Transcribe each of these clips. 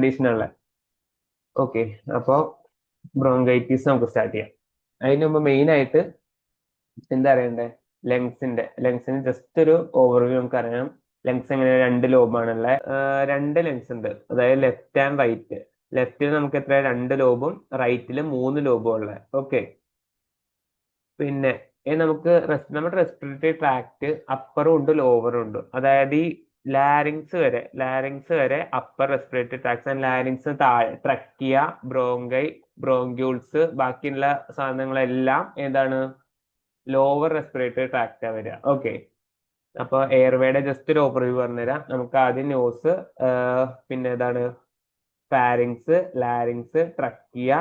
കണ്ടീഷനുള്ള. Okay, അപ്പോൾ bronchitis നമുക്ക് start ചെയ്യാം. അതിന് മുമ്പ് മെയിൻ ആയിട്ട് എന്താ അറിയണ്ടേ, ലങ്സിന് ജസ്റ്റ് ഒരു ഓവർവ്യൂ നമുക്ക് അറിയാം. ലങ്സ് എങ്ങനെ, രണ്ട് ലോബാണുള്ളത്, രണ്ട് ലങ്സ് ഉണ്ട്, അതായത് ലെഫ്റ്റ് ആൻഡ് റൈറ്റ്. ലെഫ്റ്റിൽ നമുക്ക് എത്ര, രണ്ട് ലോബും റൈറ്റിൽ 3 ലോബും ഉള്ളത്. ഓക്കെ, പിന്നെ നമുക്ക് നമ്മുടെ റെസ്പിറേറ്ററി ട്രാക്ട് അപ്പറും ഉണ്ട് ലോവറും ഉണ്ട്. അതായത് ഈ ലാരിങ്സ് വരെ upper respiratory tract and larynx താഴെ ട്രക്കിയ, ബ്രോങ്കൈ, ബ്രോങ്ക്യൂൾസ്, ബാക്കിയുള്ള സാധനങ്ങളെല്ലാം ഏതാണ്, ലോവർ റെസ്പിറേറ്ററി ട്രാക്റ്റാ വരിക. ഓക്കെ, അപ്പൊ എയർവേയുടെ ജസ്റ്റ് ഒരു ഓവർവ്യൂ പറഞ്ഞുതരാം. നമുക്ക് ആദ്യം നോസ്, പിന്നെ ഏതാണ് ഫാരിങ്സ്, ലാരിങ്സ്, ട്രക്കിയ,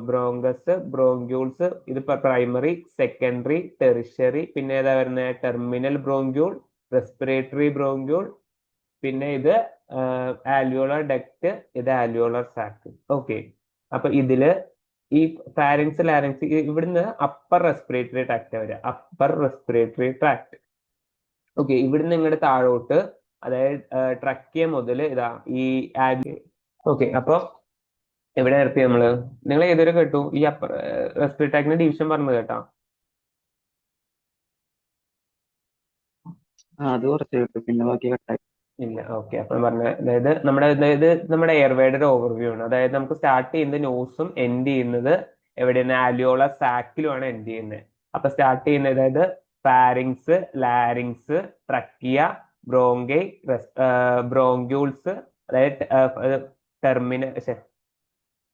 ബ്രോങ്കസ്, ബ്രോങ്ക്യൂൾസ്, ഇത് പ്രൈമറി, സെക്കൻഡറി, ടെറിഷ്യറി, പിന്നെ ഏതാ വരുന്നത്, ടെർമിനൽ ബ്രോങ്ക്യൂൾ, റെസ്പിറേറ്ററി ബ്രോങ്ക്യൂൾ, പിന്നെ ഇത് ആൽവിയോളർ ഡക്ട്, ഇത് ആൽവിയോളർ സാക്ക്. ഓക്കെ, അപ്പൊ ഇതില് ഈ ഫാരിങ്സ്, ലാരിങ്സ് ഇവിടുന്ന് അപ്പർ റെസ്പിറേറ്ററി ട്രാക്ട് വരിക, അപ്പർ റെസ്പിറേറ്ററി ട്രാക്ട്. ഓക്കെ, ഇവിടുന്ന് ഇങ്ങോട്ട് താഴോട്ട്, അതായത് ട്രക്കിയ മുതൽ ഇതാ ഈ ഓക്കെ, അപ്പൊ എവിടെ നിർത്തി നമ്മള്, നിങ്ങൾ ഏതൊരു കേട്ടു ഈ അപ്പർ റെസ്പിറേറ്ററി ട്രാക്ടിന്റെ ഡിവിഷൻ പറഞ്ഞു കേട്ടോ? അത് കുറച്ച് കേട്ടു, പിന്നെ ബാക്കി കട്ടായി. ഇല്ല, ഓക്കെ, അപ്പൊ പറഞ്ഞ നമ്മുടെ എയർവേയുടെ ഒരു ഓവർവ്യൂ ആണ്. അതായത് നമുക്ക് സ്റ്റാർട്ട് ചെയ്യുന്നത് നോസും എൻഡ് ചെയ്യുന്നത് എവിടെയാണ്, ആൽവിയോളർ സാക്കിലുമാണ് എൻഡ് ചെയ്യുന്നത്. അപ്പൊ സ്റ്റാർട്ട് ചെയ്യുന്നത് അതായത് pharynx, larynx, trachea, bronchi, bronchioles, അതായത് ടെർമിനൽ,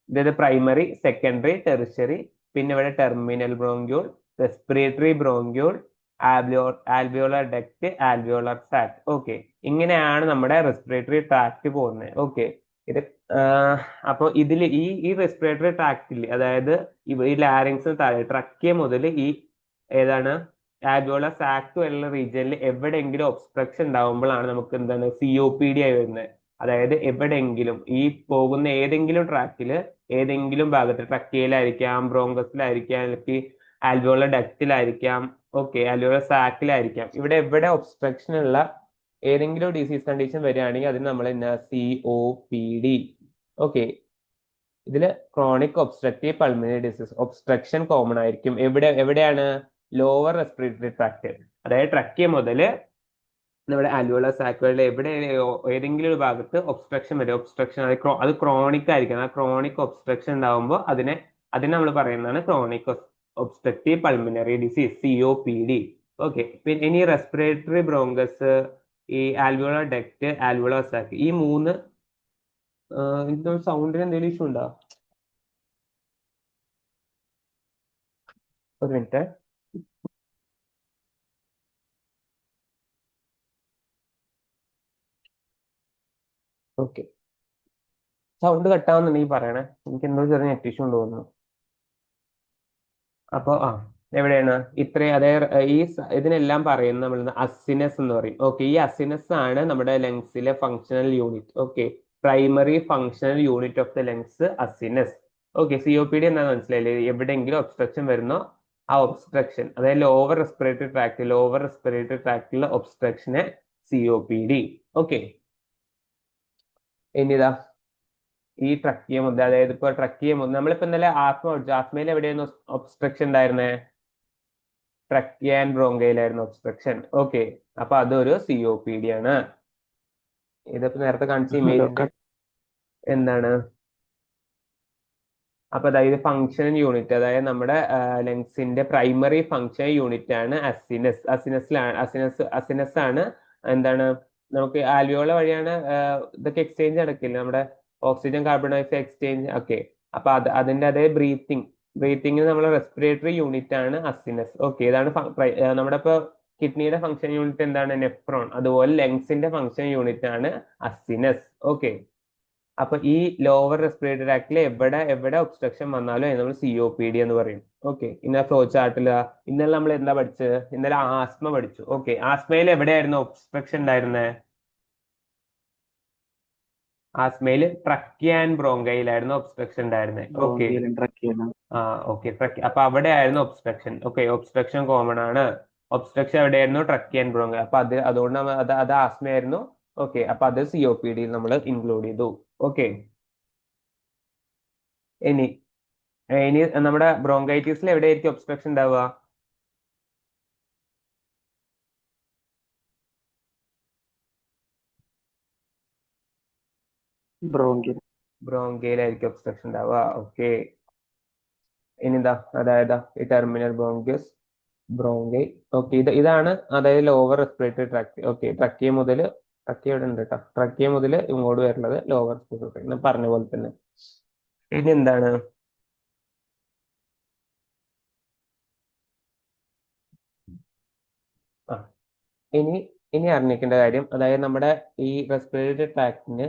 ഇതായത് പ്രൈമറി, സെക്കൻഡറി, ടെറിഷ്യറി, പിന്നെ ഇവിടെ terminal bronchiole, respiratory bronchiole, alveolar duct, alveolar sac. Okay, ഇങ്ങനെയാണ് നമ്മുടെ റെസ്പിറേറ്ററി ട്രാക്ട് പോകുന്നത്. ഓക്കെ, ഇത് അപ്പൊ ഇതിൽ ഈ റെസ്പിറേറ്ററി ട്രാക്റ്റിൽ, അതായത് ഈ ലാരിങ്സ് താഴെ ട്രക്കിയ മുതൽ ഈ ഏതാണ് ആൽവിയോളർ സാക്ക് വരെയുള്ള റീജിയനിൽ എവിടെയെങ്കിലും ഒബ്സ്ട്രക്ഷൻ ഉണ്ടാവുമ്പോഴാണ് നമുക്ക് എന്താണ് COPD ആയി വരുന്നത്. അതായത് എവിടെയെങ്കിലും ഈ പോകുന്ന ഏതെങ്കിലും ട്രാക്കിൽ, ഏതെങ്കിലും ഭാഗത്ത്, ട്രക്കിയയിലായിരിക്കാം, ബ്രോങ്കസിലായിരിക്കാം, അല്ലെങ്കിൽ ആൽവിയോളർ ഡക്റ്റിലായിരിക്കാം, ഓക്കെ, ആൽവിയോളർ സാക്കിലായിരിക്കാം, ഇവിടെ എവിടെ ഒബ്സ്ട്രക്ഷൻ ഉള്ള ഏതെങ്കിലും ഡിസീസ് കണ്ടീഷൻ വരികയാണെങ്കിൽ അതിന് നമ്മൾ COPD. ഓക്കെ, ഇതില് chronic obstructive pulmonary disease, obstruction common ആയിരിക്കും. എവിടെയാണ്, ലോവർ റെസ്പിറേറ്ററി ട്രാക്ട്, അതായത് ട്രക്കിയ മുതൽ നമ്മുടെ ആൽവിയോളർ സാക്കുകളുടെ എവിടെ ഏതെങ്കിലും ഒരു ഭാഗത്ത് ഒബ്സ്ട്രക്ഷൻ വരും. ഒബ്സ്ട്രക്ഷൻ അത് ക്രോണിക് ആയിരിക്കണം. ആ ക്രോണിക് ഒബ്സ്ട്രക്ഷൻ ഉണ്ടാവുമ്പോൾ അതിനെ നമ്മൾ പറയുന്നതാണ് chronic obstructive pulmonary disease, COPD. Okay, പിന്നെ ഇനി റെസ്പിറേറ്ററി ബ്രോങ്കസ്, ഈ ആൽവിയോളർ ഡക്ട്, ആൽവിയോളർ സാക്ക്, ഈ മൂന്ന് സൗണ്ടിന് എന്തെങ്കിലും ഇഷ്യൂ ഉണ്ടോ? ഒരു മിനിറ്റ്. ഓക്കെ, സൗണ്ട് കട്ടാവുന്നുണ്ടെങ്കിൽ പറയണേ, എനിക്ക് എന്തോ ചെറിയ നെറ്റ് ഇഷ്യൂ ഉണ്ടോ തോന്നുന്നു. അപ്പൊ എവിടെയാണ് ഇത്രയും, അതായത് ഇതിനെല്ലാം പറയുന്നത് നമ്മൾ അസിനസ് എന്ന് പറയും. ഓക്കെ, ഈ അസിനസ് ആണ് നമ്മുടെ ലങ്സിലെ functional unit. Okay, primary functional unit of the lungs, acinus. Okay, COPD എന്താണെന്ന് മനസ്സിലായില്ലേ, എവിടെയെങ്കിലും ഒബ്സ്ട്രക്ഷൻ വരുന്നോ ആ ഒബ്സ്ട്രക്ഷൻ, അതായത് ലോവർ റെസ്പിറേറ്ററി ട്രാക്റ്റിലെ ഒബ്സ്ട്രക്ഷനെ COPD. ഓക്കെ, ഇനിതാ ഈ ട്രക്കിയ മുതൽ, അതായത് ഇപ്പൊ ട്രക്കിയ മുതൽ നമ്മളിപ്പോ ഇന്നലെ ആസ്മ പഠിച്ചു. ആസ്മയിൽ എവിടെയായിരുന്നു ഒബ്സ്ട്രക്ഷൻ ഉണ്ടായിരുന്നേ, ട്രക്കിയ ആൻഡ് ബ്രോങ്കയിലായിരുന്നു ഒബ്സ്ട്രക്ഷൻ. ഓക്കെ, അപ്പൊ അതൊരു COPD ആണ്. ഇതിപ്പോ നേരത്തെ കാണിച്ച ഇമേജിന്റെ എന്താണ്, അപ്പൊ അതായത് ഫങ്ഷൻ യൂണിറ്റ്, അതായത് നമ്മുടെ ലങ്സിന്റെ പ്രൈമറി ഫങ്ഷൻ യൂണിറ്റ് ആണ് അസിനസ് ആണ്. എന്താണ്, നമുക്ക് ആൽവിയോള വഴിയാണ് ഇതൊക്കെ എക്സ്ചേഞ്ച് നടക്കില്ല, നമ്മുടെ oxygen carbon dioxide exchange. Okay, അപ്പൊ അതിന്റെ അതേ ബ്രീത്തിങ് നമ്മുടെ റെസ്പിറേറ്ററി യൂണിറ്റ് ആണ് അസിനസ്. ഓക്കെ, ഇതാണ് നമ്മുടെ ഇപ്പൊ കിഡ്നിയുടെ ഫങ്ഷൻ യൂണിറ്റ് എന്താണ്, നെഫ്രോൺ. അതുപോലെ ലങ്സിന്റെ ഫങ്ഷൻ യൂണിറ്റ് ആണ് അസിനസ്. ഓക്കെ, അപ്പൊ ഈ ലോവർ റെസ്പിറേറ്ററി ട്രാക്റ്റിൽ എവിടെ എവിടെ ഒബ്സ്ട്രക്ഷൻ വന്നാലും അതിന് നമ്മൾ COPD എന്ന് പറയും. ഓക്കെ, ഇന്ന ഫ്ലോ ചാർട്ടിൽ ഇന്നലെ നമ്മൾ എന്താ പഠിച്ചത്, ഇന്നലെ ആസ്മ പഠിച്ചു. ഓക്കെ, ആസ്മയിൽ എവിടെയായിരുന്നു ഒബ്സ്ട്രക്ഷൻ ഉണ്ടായിരുന്നത്, ആസ്മയിൽ ട്രക്കിയ ആൻഡ് ബ്രോങ്കയിലായിരുന്നു ഒബ്സ്ട്രക്ഷൻ ഉണ്ടായിരുന്നത്. ഓക്കെ, ബ്രോങ്കിയലും ട്രക്കിയലും. ഓക്കെ, അപ്പൊ അവിടെ ആയിരുന്നു ഒബ്സ്ട്രക്ഷൻ. ഓക്കെ, ഒബ്സ്ട്രക്ഷൻ കോമൺ ആണ്. ഒബ്സ്ട്രക്ഷൻ എവിടെയായിരുന്നു, ട്രക്കിയ ആൻഡ് ബ്രോങ്കൈ. അപ്പൊ അതുകൊണ്ട് അത് ആസ്മയായിരുന്നു. ഓക്കെ, അപ്പൊ അത് COPD നമ്മൾ ഇൻക്ലൂഡ് ചെയ്തു. ഓക്കെ. ഇനി ഇനി നമ്മുടെ ബ്രോങ്കൈറ്റിസിൽ എവിടെയായിരിക്കും ഒബ്സ്ട്രക്ഷൻ ഉണ്ടാവുക? ബ്രോങ്കിൽ. ബ്രോങ്കയിലായിരിക്കും ഒബ്സ്ട്രക്ഷൻ ഉണ്ടാവുക. ഓക്കെ. ഇനിന്താ അതായത് ഈ ടെർമിനൽ ബ്രോങ്കിയസ് ബ്രോങ്കൈ. ഓക്കെ, ഇതാണ് അതായത് lower respiratory tract. Okay, trachea മുതൽ ട്രക്കിയ ഇവിടെ ഉണ്ട് കേട്ടോ. ട്രക്കിയ മുതൽ ഇങ്ങോട്ട് വരുന്നത് ലോവർ റെസ്പിറേറ്ററി ട്രാക്ട് പറഞ്ഞ പോലെ തന്നെ. ഇനി എന്താണ്? ആ ഇനി ഇനി അറിഞ്ഞിരിക്കേണ്ട കാര്യം, അതായത് നമ്മുടെ ഈ റെസ്പിറേറ്ററി ട്രാക്ടിന്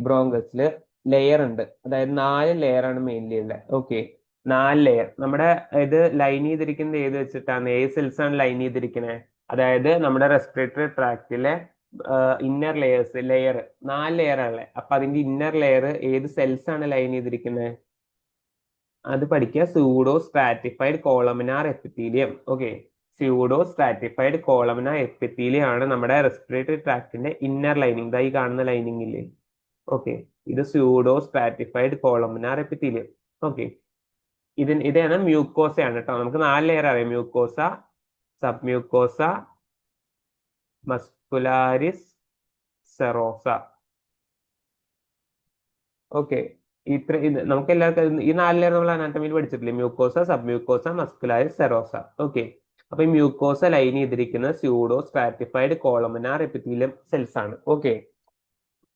ബ്രോങ്കസില് ലെയർ ഉണ്ട്. അതായത് 4 ലെയർ ആണ് മെയിൻലി ഉള്ളത്. Okay, 4 layer. നമ്മുടെ ഇത് ലൈൻ ചെയ്തിരിക്കുന്നത് ഏത് വെച്ചിട്ടാണ്? ഏത് സെൽസ് ആണ് ലൈൻ ചെയ്തിരിക്കുന്നത്? അതായത് നമ്മുടെ റെസ്പിറേറ്ററി ട്രാക്റ്റിലെ ഇന്നർ ലെയർ 4 ലെയർ ആണല്ലേ. അപ്പൊ അതിന്റെ ഇന്നർ ലെയർ ഏത് സെൽസ് ആണ് ലൈൻ ചെയ്തിരിക്കുന്നത്? അത് പഠിക്കുക. Pseudo stratified columnar epithelium. Okay, pseudo stratified columnar epithelium ആണ് നമ്മുടെ റെസ്പിറേറ്ററി ട്രാക്റ്റിന്റെ ഇന്നർ ലൈനിങ്. ഇതായി കാണുന്ന ലൈനിങ് ഇല്ലേ? ഓക്കെ, ഇത് pseudo stratified columnar epithelium. Okay, ഇതാണ് മ്യൂക്കോസ ആണ് കേട്ടോ. നമുക്ക് 4 ലെയർ അറിയാം: mucosa, sub mucosa, muscularis, serosa. Okay, നമുക്ക് എല്ലാവർക്കും ഈ 4 ലെയർ നമ്മൾ അനാട്ടമിയിൽ പഠിച്ചിട്ടില്ലേ? Mucosa, sub mucosa, muscularis, serosa. Okay, അപ്പൊ ഈ മ്യൂക്കോസ ലൈൻ ചെയ്തിരിക്കുന്ന pseudo stratified columnar epithelium cells ആണ്. ഓക്കെ,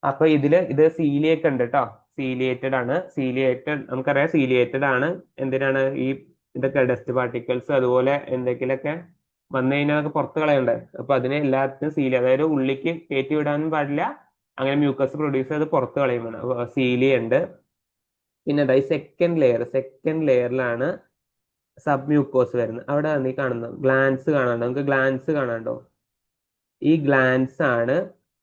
അപ്പൊ ഇത് സീലിയൊക്കെ ഉണ്ട് കേട്ടോ. സീലിയേറ്റഡ് ആണ്. നമുക്കറിയാം സീലിയേറ്റഡ് ആണ്. എന്തിനാണ്? ഈ ഇതൊക്കെ ഡസ്റ്റ് പാർട്ടിക്കിൾസ് അതുപോലെ എന്തെങ്കിലുമൊക്കെ വന്നു കഴിഞ്ഞാൽ അതൊക്കെ പുറത്ത് കളയണ്ടേ. അപ്പൊ അതിനെ എല്ലാത്തിനും അതായത് ഉള്ളിലേക്ക് കയറ്റി വിടാനും പാടില്ല. അങ്ങനെ മ്യൂക്കസ് പ്രൊഡ്യൂസ് ചെയ്ത് പുറത്ത് കളയും വേണം. സീലിയ ഉണ്ട്. പിന്നെ ഈ സെക്കൻഡ് ലെയറിലാണ് സബ് മ്യൂക്കോസ് വരുന്നത്. അവിടെ നീ കാണുന്നത് ഗ്ലാൻസ് കാണാണ്ടോ? നമുക്ക് ഗ്ലാൻസ് കാണാണ്ടോ? ഈ ഗ്ലാൻസ് ആണ്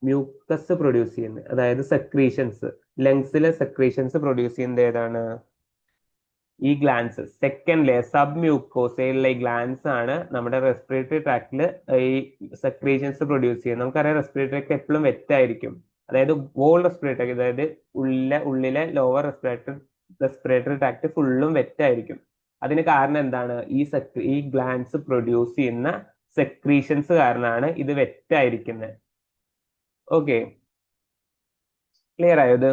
മ്യൂക്കസ് പ്രൊഡ്യൂസ് ചെയ്യുന്നത്. അതായത് സെക്രീഷൻസ്, ലങ്സിലെ സെക്രീഷൻസ് പ്രൊഡ്യൂസ് ചെയ്യുന്നത് ഏതാണ്? ഈ ഗ്ലാൻസ്. സെക്കൻഡ് ലെയർ സബ് മ്യൂക്കോസയിലുള്ള ഈ ഗ്ലാൻസ് ആണ് നമ്മുടെ റെസ്പിറേറ്ററി ട്രാക്റ്റിൽ ഈ സെക്രീഷൻസ് പ്രൊഡ്യൂസ് ചെയ്യുന്നത്. നമുക്കറിയാം റെസ്പിറേറ്ററി ഒക്കെ എപ്പോഴും വെറ്റായിരിക്കും. അതായത് വോൾ റെസ്പിറേറ്ററി, അതായത് ഉള്ളിലെ ലോവർ റെസ്പിറേറ്ററി ട്രാക്ട് ഫുള്ളും വെറ്റായിരിക്കും. അതിന് കാരണം എന്താണ്? ഈ ഗ്ലാൻസ് പ്രൊഡ്യൂസ് ചെയ്യുന്ന സെക്രീഷൻസ് കാരണമാണ് ഇത് വെറ്റായിരിക്കുന്നത്. ഓക്കെ, ക്ലിയർ ആയോ? ഇത്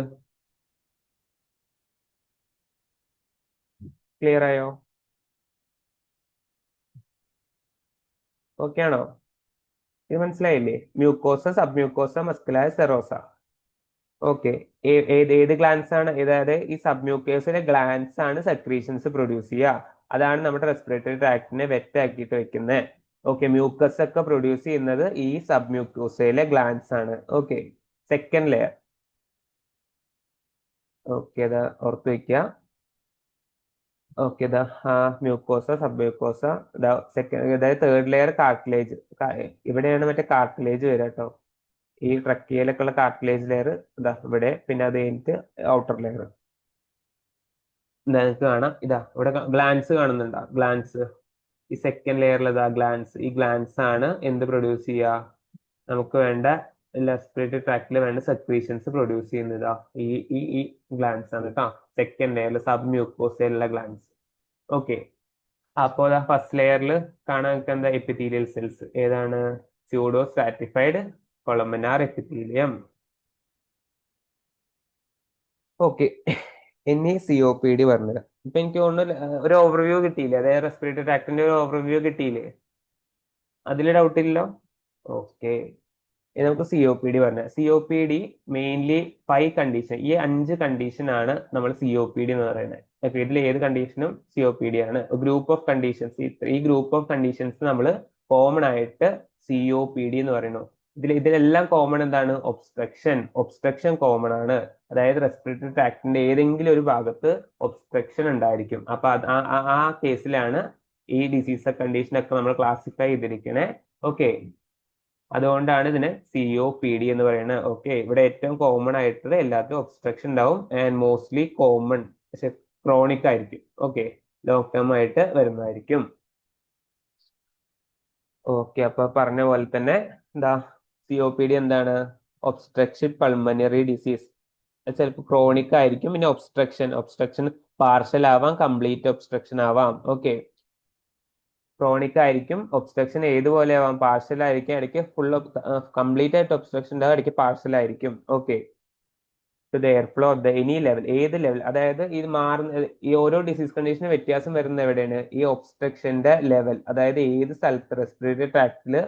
ക്ലിയർ ആയോ? ഓക്കെ ആണോ? ഇത് മനസ്സിലായില്ലേ? Mucosa, sub mucosa, muscular, serosa. Okay, ഏത് ഗ്ലാൻസ് ആണ്? അതായത് ഈ സബ് മ്യൂക്കോസിലെ ഗ്ലാൻസ് ആണ് സെക്രീഷൻസ് പ്രൊഡ്യൂസ് ചെയ്യുക. അതാണ് നമ്മുടെ റെസ്പിറേറ്ററി ട്രാക്ടിനെ വെറ്റാക്കിയിട്ട് വെക്കുന്നത്. ഓക്കെ, മ്യൂക്കസ് ഒക്കെ പ്രൊഡ്യൂസ് ചെയ്യുന്നത് ഈ സബ് മ്യൂക്കോസയിലെ ഗ്ലാൻസ് ആണ്. Okay, second layer. ഓക്കെ, അത് ഓർത്ത് വെക്കുക. Okay, mucosa, sub mucosa. അതായത് തേർഡ് ലെയർ കാർട്ടിലേജ്. ഇവിടെയാണ് മറ്റേ കാർട്ടിലേജ് വരിക കേട്ടോ. ഈ ട്രക്കിയയിലൊക്കെ ഉള്ള കാർട്ടിലേജ് ലെയർ ഇവിടെ. പിന്നെ അത് കഴിഞ്ഞിട്ട് ഔട്ടർ ലെയർ. നിങ്ങൾക്ക് കാണാം, ഇവിടെ ഗ്ലാൻസ് കാണുന്നുണ്ടോ? ഗ്ലാൻസ്. ഈ സെക്കൻഡ് ലെയറിൽ ഗ്ലാൻസ്. ഈ ഗ്ലാൻസ് ആണ് എന്ത് പ്രൊഡ്യൂസ് ചെയ്യുക? നമുക്ക് വേണ്ട റെസ്പിറേറ്ററി ട്രാക്റ്റിൽ വേണ്ട സെക്രീഷൻസ് പ്രൊഡ്യൂസ് ചെയ്യുന്നതാ ഈ ഈ ഈ ഗ്ലാൻസ് ആണ് കേട്ടോ. സെക്കൻഡ് ലെയറിൽ സബ് മ്യൂക്കോസയിലുള്ള ഗ്ലാൻസ്. ഓക്കെ, അപ്പോൾ ഫസ്റ്റ് ലെയറിൽ കാണാൻ നമുക്ക് എന്താ? Epithelial cells. ഏതാണ്? Pseudo stratified columnar epithelium. Okay, ഇനി COPD പറഞ്ഞത്. ഇപ്പൊ എനിക്ക് തോന്നുന്നു ഒരു ഓവർവ്യൂ കിട്ടിയില്ലേ? അതായത് റെസ്പിറേറ്ററി ട്രാക്ടിന്റെ ഒരു ഓവർവ്യൂ കിട്ടിയില്ലേ? അതിൽ ഡൗട്ട് ഇല്ലല്ലോ? ഓക്കെ, നമുക്ക് COPD പറഞ്ഞത്. COPD mainly 5 condition. ഈ 5 കണ്ടീഷൻ ആണ് നമ്മൾ COPD എന്ന് പറയുന്നത്. ഓക്കെ, ഇതിൽ ഏത് കണ്ടീഷനും COPD ആണ്. Group of conditions. ഈ ഗ്രൂപ്പ് ഓഫ് കണ്ടീഷൻസ് നമ്മൾ കോമൺ ആയിട്ട് COPD എന്ന് പറയുന്നു. ഇതിലെല്ലാം കോമൺ എന്താണ്? ഒബ്സ്ട്രക്ഷൻ കോമൺ ആണ്. അതായത് റെസ്പിറേറ്ററി ട്രാക്ടിന്റെ ഏതെങ്കിലും ഒരു ഭാഗത്ത് ഒബ്സ്ട്രക്ഷൻ ഉണ്ടായിരിക്കും. അപ്പൊ ആ കേസിലാണ് ഈ ഡിസീസ് കണ്ടീഷൻ ഒക്കെ നമ്മൾ ക്ലാസിഫൈ ചെയ്തിരിക്കണേ. ഓക്കെ, അതുകൊണ്ടാണ് ഇതിന് COPD എന്ന് പറയുന്നത്. ഓക്കെ, ഇവിടെ ഏറ്റവും കോമൺ ആയിട്ട് എല്ലാത്തിനും ഒബ്സ്ട്രക്ഷൻ ഉണ്ടാവും. ആൻഡ് മോസ്റ്റ്ലി കോമൺ, പക്ഷെ ക്രോണിക് ആയിരിക്കും. ഓക്കെ, ലോങ് ടേം ആയിട്ട് വരുന്നതായിരിക്കും. ഓക്കെ, അപ്പൊ പറഞ്ഞ പോലെ തന്നെ COPD എന്താണ്? Obstruction pulmonary disease. ചിലപ്പോൾ ക്രോണിക് ആയിരിക്കും. പിന്നെ ഒബ്സ്ട്രക്ഷൻ പാർഷ്യൽ ആവാം, കംപ്ലീറ്റ് ഒബ്സ്ട്രക്ഷൻ ആവാം. ഓക്കെ, ക്രോണിക് ആയിരിക്കും. ഒബ്സ്ട്രക്ഷൻ ഏതുപോലെ ആവാം? പാർഷ്യൽ ആയിരിക്കും, ഇടയ്ക്ക് ഫുൾ കംപ്ലീറ്റ് ആയിട്ട് ഒബ്സ്ട്രക്ഷൻ ഉണ്ടാവും, ഇടയ്ക്ക് പാർഷ്യൽ ആയിരിക്കും. Okay, to the air flow of the any level, ഏത് ലെവൽ, അതായത് ഇത് മാറുന്ന ഈ ഓരോ ഡിസീസ് കണ്ടീഷന് വ്യത്യാസം വരുന്ന എവിടെയാണ്? ഈ ഒബ്സ്ട്രക്ഷന്റെ ലെവൽ, അതായത് ഏത് സ്ഥലത്ത് റെസ്പിറേറ്ററി ട്രാക്റ്റില്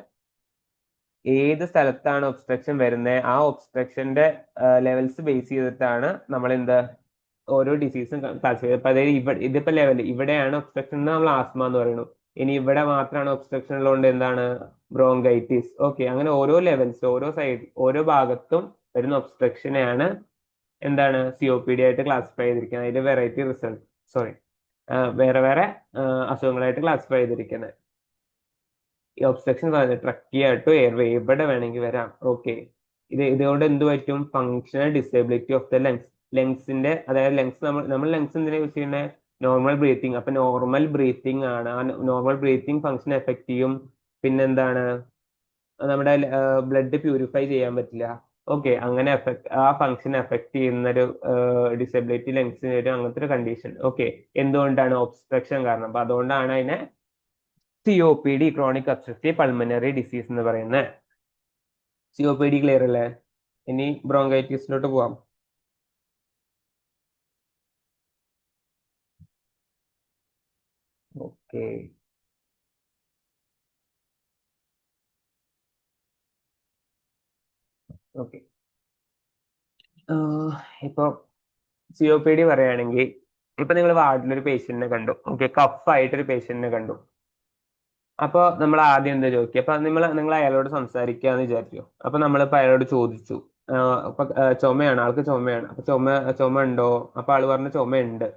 ഏത് സ്ഥലത്താണ് ഒബ്സ്ട്രക്ഷൻ വരുന്നത്, ആ ഒബ്സ്ട്രക്ഷന്റെ ലെവൽസ് ബേസ് ചെയ്തിട്ടാണ് നമ്മൾ എന്താ ഓരോ ഡിസീസും ക്ലാസിഫൈ ചെയ്യുന്നത്. അപ്പൊ അതായത് ഇതിപ്പോ ലെവൽ ഇവിടെയാണ് ഒബ്സ്ട്രക്ഷൻ നമ്മൾ ആസ്മ എന്ന് പറയുന്നു. ഇനി ഇവിടെ മാത്രമാണ് ഒബ്സ്ട്രക്ഷൻ ഉള്ളതുകൊണ്ട് എന്താണ്? ബ്രോങ്കൈറ്റിസ്. ഓക്കെ, അങ്ങനെ ഓരോ ലെവൽസ്, ഓരോ സൈഡ്, ഓരോ ഭാഗത്തും വരുന്ന ഒബ്സ്ട്രക്ഷനെയാണ് എന്താണ് COPD ആയിട്ട് ക്ലാസിഫൈ ചെയ്തിരിക്കുന്നത്. അതിന്റെ വെറൈറ്റി റിസൾട്ട്, സോറി, വേറെ വേറെ അസുഖങ്ങളായിട്ട് ക്ലാസിഫൈ ചെയ്തിരിക്കുന്നത്. ഈ ഒബ്സ്ട്രക്ഷൻ ട്രക്കിയ ടു എയർവേ എവിടെ വേണമെങ്കിൽ വരാം. ഓക്കെ, ഇതുകൊണ്ട് എന്ത് പറ്റും? Functional disability of the lungs, ലങ്സിന്റെ, അതായത് ലങ്സ് നമ്മൾ ലങ്സ് എന്തിനാ യൂസ് ചെയ്യുന്നത്? Normal breathing. അപ്പൊ നോർമൽ ബ്രീത്തിങ് ആണ്, ആ നോർമൽ ബ്രീത്തിങ് ഫങ്ഷൻ എഫക്ട് ചെയ്യും. പിന്നെന്താണ്? നമ്മുടെ ബ്ലഡ് പ്യൂരിഫൈ ചെയ്യാൻ പറ്റില്ല. ഓക്കെ, അങ്ങനെ ആ ഫങ്ഷൻ എഫക്ട് ചെയ്യുന്ന ഒരു ഡിസബിലിറ്റി ലങ്സിന് വരും, അങ്ങനത്തെ ഒരു കണ്ടീഷൻ. ഓക്കെ, എന്തുകൊണ്ടാണ്? ഒബ്സ്ട്രക്ഷൻ കാരണം. അപ്പൊ അതുകൊണ്ടാണ് അതിനെ COPD, chronic obstructive pulmonary disease എന്ന് പറയുന്നത്. COPD ക്ലിയർ അല്ലേ? ഇനി ബ്രോങ്കൈറ്റിസിലോട്ട് പോവാം. ഓക്കെ, ഓക്കെ, ഇപ്പൊ COPD പറയുകയാണെങ്കിൽ, ഇപ്പൊ നിങ്ങൾ വാർഡിലൊരു പേഷ്യന്റിനെ കണ്ടു. ഓക്കെ, കഫായിട്ടൊരു പേഷ്യന്റിനെ കണ്ടു. അപ്പൊ നമ്മൾ ആദ്യം എന്താ ചോദിക്കുക? അപ്പൊ നിങ്ങൾ അയാളോട് സംസാരിക്കാന്ന് വിചാരിച്ചു. അപ്പൊ നമ്മളിപ്പോ അയാളോട് ചോദിച്ചു, അപ്പൊ ചുമയാണ്, ആൾക്ക് ചുമയാണ്. അപ്പൊ ചുമ ഉണ്ടോ? അപ്പൊ ആള് പറഞ്ഞു ചുമയുണ്ട്.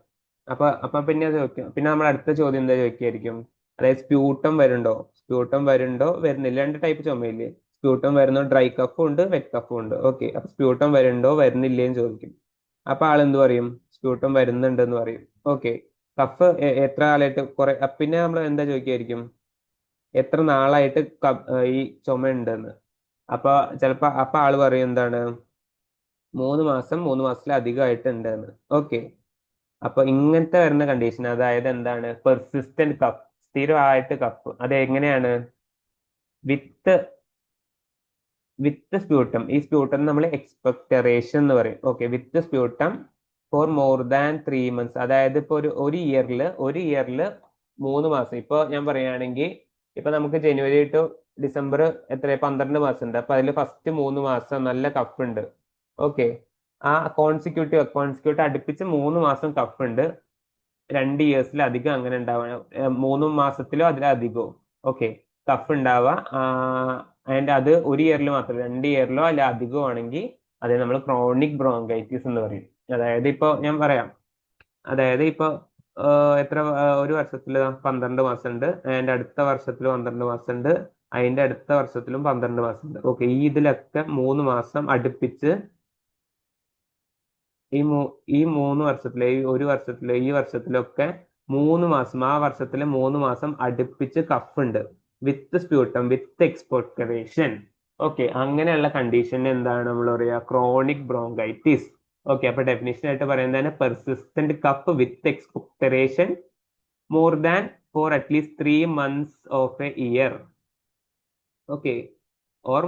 അപ്പൊ പിന്നെ ചോദിക്കും, പിന്നെ നമ്മൾ അടുത്ത ചോദ്യം എന്താ ചോദിക്കായിരിക്കും? അതായത് സ്പ്യൂട്ടം വരുന്നുണ്ടോ? സ്പ്യൂട്ടം വരുന്നുണ്ടോ, വരുന്നില്ല? രണ്ട് ടൈപ്പ് ചുമയില്ലേ? സ്പ്യൂട്ടം വരുന്ന ഡ്രൈ കഫും ഉണ്ട്, വെറ്റ് കഫും ഉണ്ട്. ഓക്കെ, അപ്പൊ സ്പ്യൂട്ടം വരുന്നുണ്ടോ വരുന്നില്ലേന്ന് ചോദിക്കും. അപ്പൊ ആൾ എന്ത് പറയും? സ്പ്യൂട്ടം വരുന്നുണ്ടെന്ന് പറയും. ഓക്കെ, കഫ് എത്ര ആളായിട്ട് കുറെ, പിന്നെ നമ്മൾ എന്താ ചോദിക്കായിരിക്കും? എത്ര നാളായിട്ട് ഈ ചുമ ഉണ്ടെന്ന്. അപ്പൊ ചിലപ്പോ ആള് പറയും എന്താണ്? 3 മാസം, 3 മാസത്തിലധികമായിട്ട് ഉണ്ടെന്ന്. ഓക്കെ, അപ്പൊ ഇങ്ങനത്തെ വരുന്ന കണ്ടീഷൻ, അതായത് എന്താണ്? പെർസിസ്റ്റന്റ് കഫ്, സ്ഥിരമായിട്ട് കഫ്. അത് എങ്ങനെയാണ്? വിത്ത് സ്പ്യൂട്ടം. ഈ സ്പ്യൂട്ടം നമ്മൾ എക്സ്പെക്ടറേഷൻ എന്ന് പറയും. Okay, with sputum for more than 3 months, അതായത് ഇപ്പൊ ഒരു ഇയറില് 3 മാസം. ഇപ്പൊ ഞാൻ പറയുകയാണെങ്കിൽ, ഇപ്പൊ നമുക്ക് ജനുവരി ടു ഡിസംബർ എത്ര 12 മാസം ഉണ്ട്. അപ്പൊ അതിൽ ഫസ്റ്റ് 3 മാസം നല്ല കഫ് ഉണ്ട്. ഓക്കെ, ആ കോൺസിക്യൂട്ടീവ് അടുപ്പിച്ച് 3 മാസം കഫ് ഉണ്ട്. 2 ഇയേഴ്സിലധികം അങ്ങനെ ഉണ്ടാവാം, 3 മാസത്തിലോ അതിലധികവും. ഓക്കെ, കഫ് ഉണ്ടാവുക. അതിന്റെ അത് ഒരു ഇയറിൽ മാത്രം, 2 ഇയറിലോ അല്ല അധികമോ ആണെങ്കിൽ അത് നമ്മൾ ക്രോണിക് ബ്രോങ്കൈറ്റിസ് എന്ന് പറയും. അതായത് ഇപ്പൊ ഞാൻ പറയാം, അതായത് ഇപ്പൊ എത്ര ഒരു വർഷത്തിൽ 12 മാസം ഉണ്ട്, അതിന്റെ അടുത്ത വർഷത്തിൽ 12 മാസം ഉണ്ട്, അതിന്റെ അടുത്ത വർഷത്തിലും 12 മാസം ഉണ്ട്. ഓക്കെ, ഇതിലൊക്കെ 3 മാസം അടുപ്പിച്ച് ഈ 3 വർഷത്തിലെ, ഈ ഒരു വർഷത്തിലെ, ഈ വർഷത്തിലൊക്കെ 3 മാസം, ആ വർഷത്തിലെ 3 മാസം അടുപ്പിച്ച് കഫ് ഉണ്ട്, with sputum, with expectoration. Okay, അങ്ങനെയുള്ള കണ്ടീഷൻ എന്താണ് നമ്മൾ പറയുക? Chronic bronchitis. ഓക്കെ, അപ്പൊ ഡെഫിനേഷൻ ആയിട്ട് പറയുന്നതാണ് persistent cough with expectoration more than for at least 3 months of a year. Okay, or